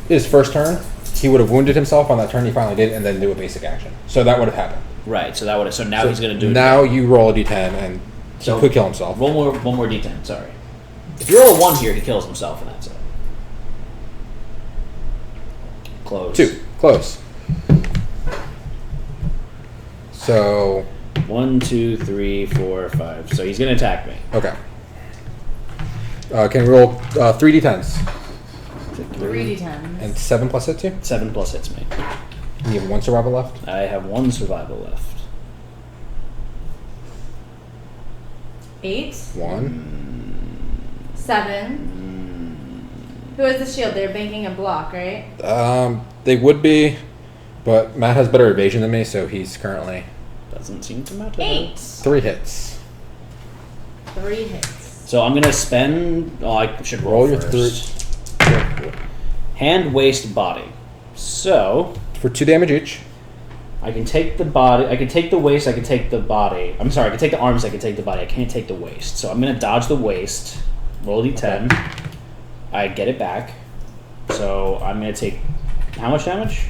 His first turn, he would have wounded himself on that turn. He finally did, and then do a basic action. So that would have happened. Right, so that would. So now So he's going to do it. Now you roll a d10, and he So- could kill himself. One more d10. Sorry. If you roll a 1 here, he kills himself, and that's it. Close. 2. Close. So 1, 2, 3, 4, 5. So he's going to attack me. okay. Can we roll 3 d10s 3 D10s. and 7 plus hits you? 7 plus hits me. And you have 1 survival left. I have 1 survival left. 8. 1. 7. Who has the shield? They're banking a block, right? They would be, but Matt has better evasion than me, so he's currently Doesn't seem to matter. 8. 3 hits. 3 hits. So I'm going to spend. Oh, I should roll, Roll your first. Hand, waist, body. So For 2 damage each. I can take the body. I can take the waist. I can take the body. I'm sorry. I can take the arms. I can take the body. I can't take the waist. So I'm gonna dodge the waist. Roll a d10. I get it back. So I'm gonna take how much damage?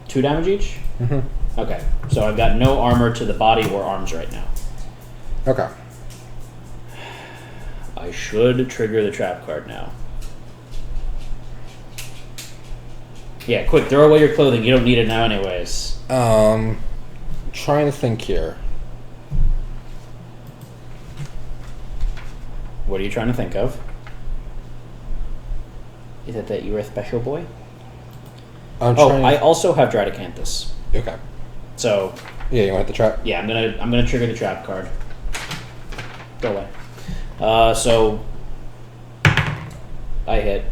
2 damage each. Mm-hmm. Okay. So I've got no armor to the body or arms right now. Okay. I should trigger the trap card now. Yeah, quick, throw away your clothing. You don't need it now anyways. Trying to think here. What are you trying to think of? Is it that you're a special boy? I'm Oh, trying I also have Dradacanthus. Okay. So, Yeah, you want to hit the trap? yeah, I'm gonna trigger the trap card. Go away. So I hit.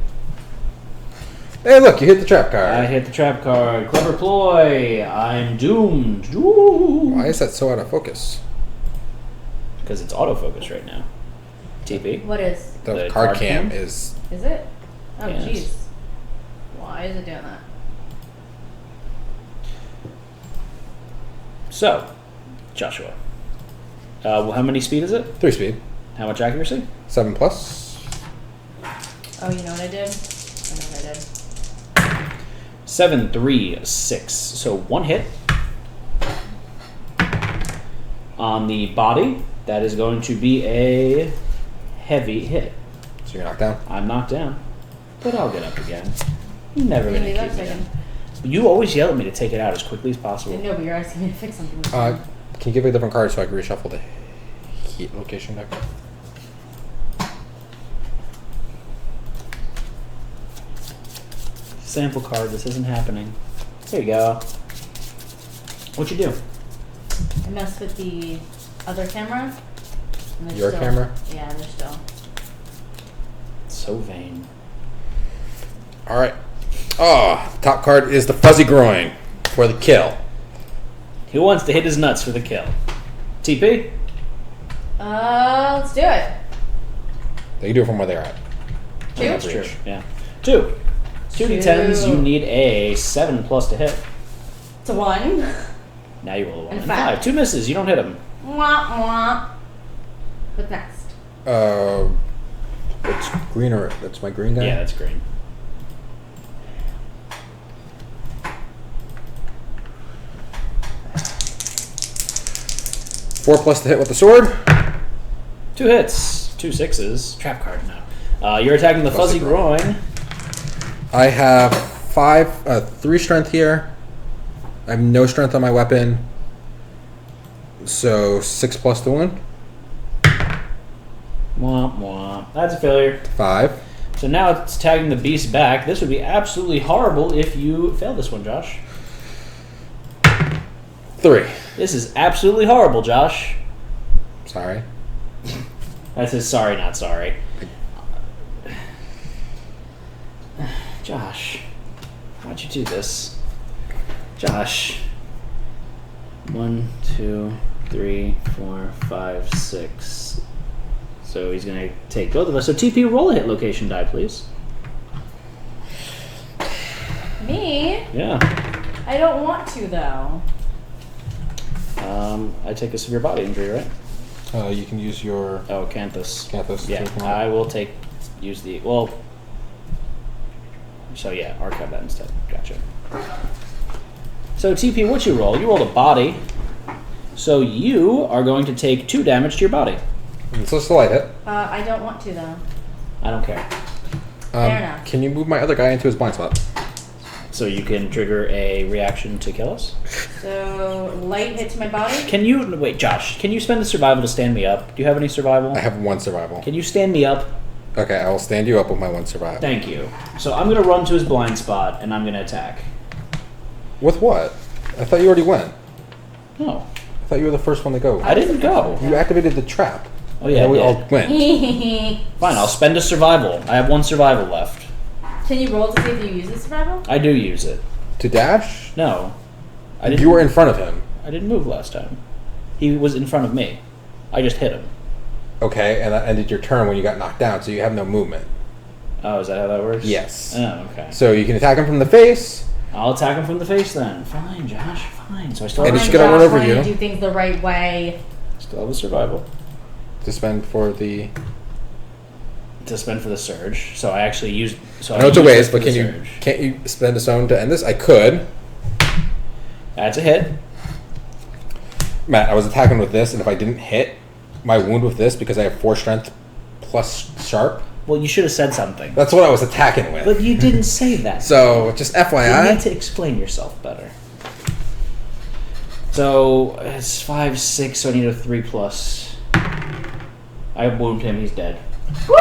Hey, look, you hit the trap card. I hit the trap card. Clever ploy. I'm doomed. Ooh. Why is that so out of focus? Because it's autofocus right now. TP. What is? The, The card card cam cam? is. Is it? Oh, Yes. jeez. Why is it doing that? So, Joshua. How many speed is it? 3 speed. How much accuracy? 7 plus. Oh, you know what I did? I know what I did. 7, 3, 6. So 1 hit. On the body, that is going to be a heavy hit. So you're knocked down. I'm knocked down, but I'll get up again. You're never Give gonna me keep that me second. down. You always yell at me to take it out as quickly as possible. No, but you're asking me to fix something. Can you give me a different card so I can reshuffle the heat location deck? Sample card. This isn't happening. There you go. What'd you do? I messed with the other camera. and they're Your still- camera? Yeah, they're still. So vain. All right. Oh, the top card is the fuzzy groin for the kill. He wants to hit his nuts for the kill. TP? Let's do it. They can do it from where they're at. Two? That's true. Yeah. 2. 2d10s. You need a 7+ to hit. It's a 1. Now you roll a 1 And and 5. 5. 2 misses. You don't hit him. Mwah, mwah. What's next? It's green or that's my green guy? Yeah, that's green. Four plus to hit with the sword. 2 hits. 2 6s. Trap card now. You're attacking the fuzzy groin. I have 3 strength here. I have no strength on my weapon. So 6 plus to wound. Womp womp. That's a failure. 5. So now it's tagging the beast back. This would be absolutely horrible if you fail this one, Josh. 3. This is absolutely horrible, Josh. Sorry. That's his sorry, not sorry. Josh, why'd you do this? Josh. 1, 2, 3, 4, 5, 6. So he's going to take both of us. So TP, roll a hit location die, please. Me? Yeah. I don't want to, though. I take a severe body injury, right? You can use your Oh, Canthus. Canthus. Yeah, I will use the, well, so yeah, archive that instead. Gotcha. So TP, what you roll? You rolled a body. So you are going to take 2 damage to your body. So it's a light hit. I don't want to, though. I don't care. Fair enough. Can you move my other guy into his blind spot? So you can trigger a reaction to kill us? So, light hits my body? Can you, wait, Josh, can you spend the survival to stand me up? Do you have any survival? I have 1 survival. Can you stand me up? Okay, I will stand you up with my 1 survival. Thank you. So I'm going to run to his blind spot, and I'm going to attack. With what? I thought you already went. No. I thought you were the first one to go. I didn't go. You activated the trap. Oh, yeah, And we I all did. went. Fine, I'll spend a survival. I have 1 survival left. Can you roll to see if you use the survival? I do use it. To dash? No. I didn't. You were in front of him. I didn't move last time. He was in front of me. I just hit him. Okay, and that ended your turn when you got knocked down, so you have no movement. Oh, is that how that works? Yes. Oh, okay. So you can attack him from the face. I'll attack him from the face then. Fine, Josh. Fine. So I still And have, he's Fine, gonna run Josh, over why don't you. do things the right way. still have a survival To spend for the. to spend for the surge. So I actually used. So I know it's a used waste, it for but the can you surge. can't you spend a stone to end this? I could. That's a hit. Matt, I was attacking with this, and if I didn't hit my wound with this because I have 4 strength plus sharp, Well, you should have said something. that's what I was attacking with. But you didn't say that. So just You FYI. need to explain yourself better. So it's 5, 6. So I need a 3+. I wound him. He's dead. Woo!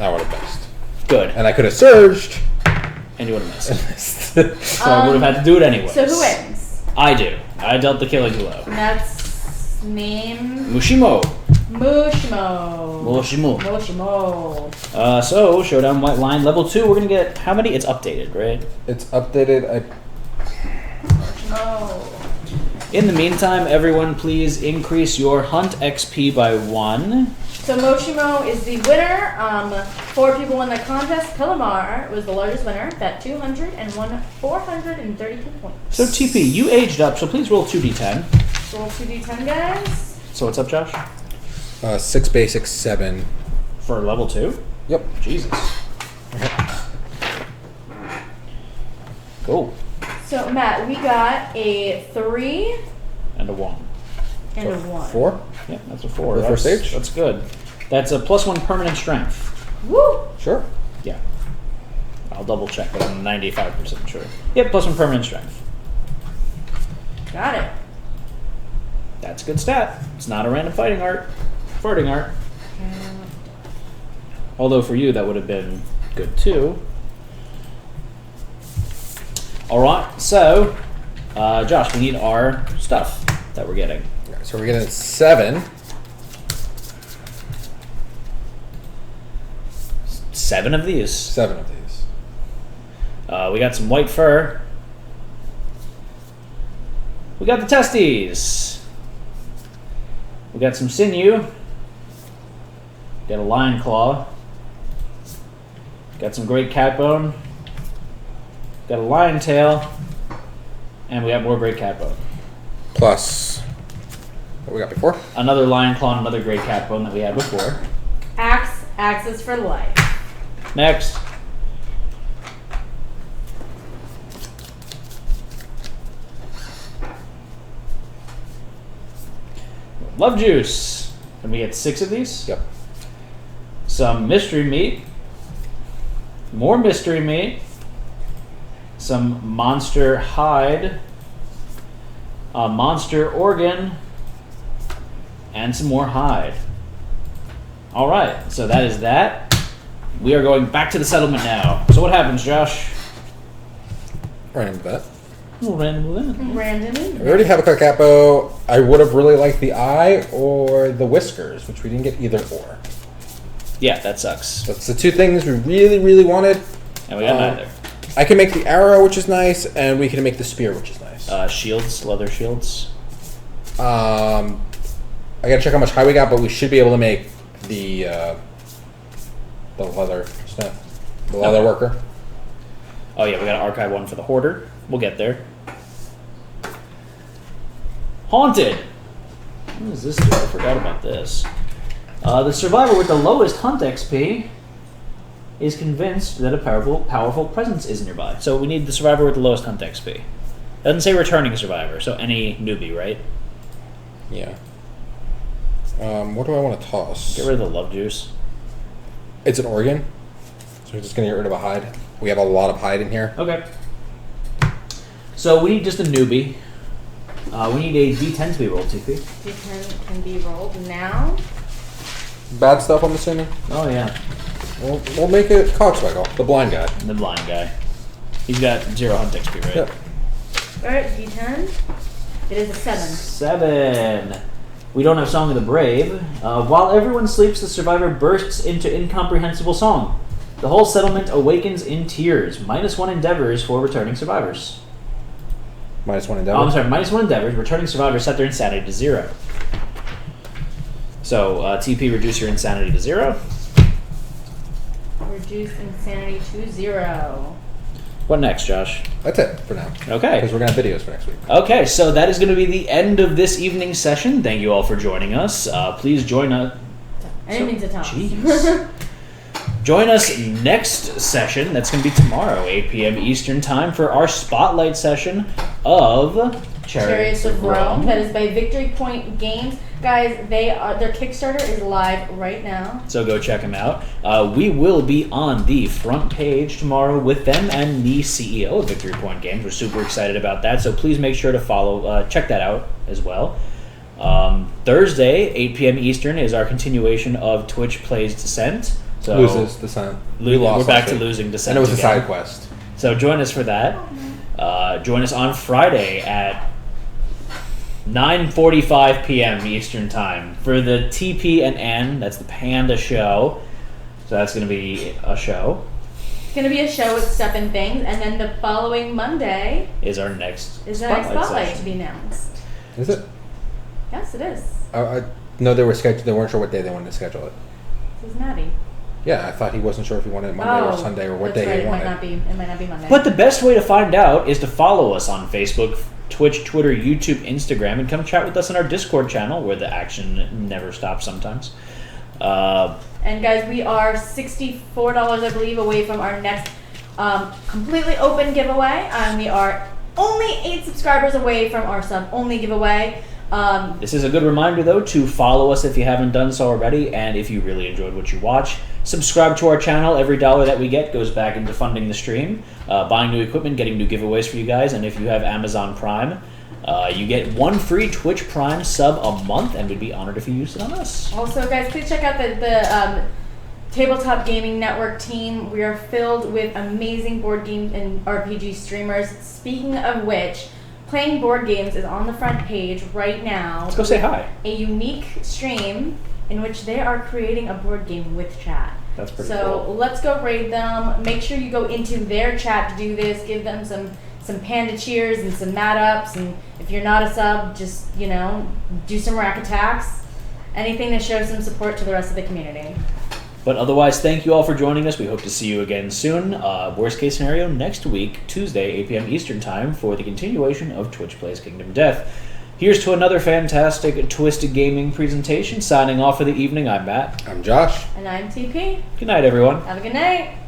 I would have missed, Good. and I could have surged. And you would have missed. Missed. So I would have had to do it anyway. So who wins? I do. I dealt the killing blow. And that's name Mushimo. Mushmo. Mushimo. Mushmo. So Showdown White Line level 2. We're gonna get how many? It's updated, right? It's updated. Mushmo. In the meantime, everyone, please increase your hunt XP by 1. So Moshimo is the winner. 4 people won the contest. Pillamar was the largest winner at 201 432 points. So TP, you aged up. So please roll 2d10. Roll 2d10, guys. So what's up, Josh? 6 basic 7. For level 2? Yep. Jesus. Cool. So Matt, we got a 3 And a 1. and a 1. 4. Yeah, that's a 4. For the first stage? That's good. That's a +1 permanent strength. Woo! Sure. Yeah. I'll double check, but I'm 95% sure. Yep, +1 permanent strength. Got it. That's a good stat. It's not a random fighting art. Farting art. Although for you, that would have been good too. Alright, so, Josh, we need our stuff that we're getting. So we're getting 7. 7 of these. 7 of these. We got some white fur. We got the testes. We got some sinew. Got a lion claw. Got some great cat bone. Got a lion tail. And we got more great cat bone. Plus, what we got before? Another lion claw and another great cat bone that we had before. Axes for life. Next. Love juice. And we get 6 of these. Yep. Some mystery meat. More mystery meat. Some monster hide. A monster organ. And some more hide. Alright, so that is that. We are going back to the settlement now. So what happens, Josh? Random bet. Random event. Randomly. We already have a Kakapo. I would have really liked the eye or the whiskers, which we didn't get either or. Yeah, that sucks. That's the 2 things we really, really wanted. And we got neither. I can make the arrow, which is nice, and we can make the spear, which is nice. Shields, leather shields. I gotta check how much high we got, but we should be able to make the leather stuff. The leather worker. Oh yeah, we got to archive one for the hoarder. We'll get there. Haunted. What does this do? I forgot about this. The survivor with the lowest hunt XP is convinced that a powerful presence is nearby. So we need the survivor with the lowest hunt XP. Doesn't say returning survivor, so any newbie, right? Yeah. What do I want to toss? Get rid of the love juice. It's an organ, so we're just gonna get rid of a hide. We have a lot of hide in here. Okay. So we need just a newbie. We need a D10 to be rolled, TP. D10 can be rolled now. Bad stuff, I'm assuming. Oh yeah. We'll make it Cogswaggle, the blind guy. The blind guy. He's got 0 hunt XP, right? Yep. Alright, D10. It is a 7. 7. We don't have Song of the Brave. While everyone sleeps, the survivor bursts into incomprehensible song. The whole settlement awakens in tears. -1 endeavors for returning survivors. -1 endeavor. Oh, I'm sorry, -1 endeavors. Returning survivors set their insanity to 0. So, TP, reduce your insanity to 0. Reduce insanity to 0. What next, Josh? That's it for now. Okay. Because we're gonna have videos for next week. Okay, so that is going to be the end of this evening's session. Thank you all for joining us. Please join us. I didn't mean to talk. Jeez. Join us next session. That's going to be tomorrow, 8 p.m. Eastern Time, for our spotlight session of Chariots of Rome. That is by Victory Point Games. Guys, their Kickstarter is live right now. So go check them out. We will be on the front page tomorrow with them and the CEO of Victory Point Games. We're super excited about that. So please make sure to check that out as well. Thursday, 8 p.m. Eastern, is our continuation of Twitch Plays Descent. So Loses Descent. We're back to losing Descent. And it was again. a side quest. So join us for that. Join us on Friday at 9:45 p.m. Eastern Time for the TP and N. That's the Panda Show. So that's going to be a show. It's going to be a show with stuff and things, and then the following Monday is our next spotlight session. to be announced. Is it? Yes, it is. I know they were scheduled. They weren't sure what day they wanted to schedule it. This is Maddie. Yeah, I thought he wasn't sure if he wanted it Monday or Sunday or what that's day right. he wanted. It might not be Monday. But the best way to find out is to follow us on Facebook, Twitch, Twitter, YouTube, Instagram, and come chat with us on our Discord channel where the action never stops sometimes. And guys, we are $64, I believe, away from our next completely open giveaway. We are only 8 subscribers away from our sub-only giveaway. This is a good reminder, though, to follow us if you haven't done so already, and if you really enjoyed what you watch, subscribe to our channel. Every dollar that we get goes back into funding the stream, buying new equipment, getting new giveaways for you guys, and if you have Amazon Prime, you get 1 free Twitch Prime sub a month, and we'd be honored if you used it on us. Also, guys, please check out the Tabletop Gaming Network team. We are filled with amazing board game and RPG streamers. Speaking of which, Playing Board Games is on the front page right now. Let's go say hi. A unique stream in which they are creating a board game with chat. That's pretty So cool. let's go raid them. Make sure you go into their chat to do this. Give them some panda cheers and some mad ups. And if you're not a sub, just, do some rack attacks. Anything to show some support to the rest of the community. But otherwise, thank you all for joining us. We hope to see you again soon. Worst case scenario, next week, Tuesday, 8 p.m. Eastern Time, for the continuation of Twitch Plays Kingdom Death. Here's to another fantastic Twisted Gaming presentation. Signing off for the evening, I'm Matt. I'm Josh. And I'm TP. Good night, everyone. Have a good night.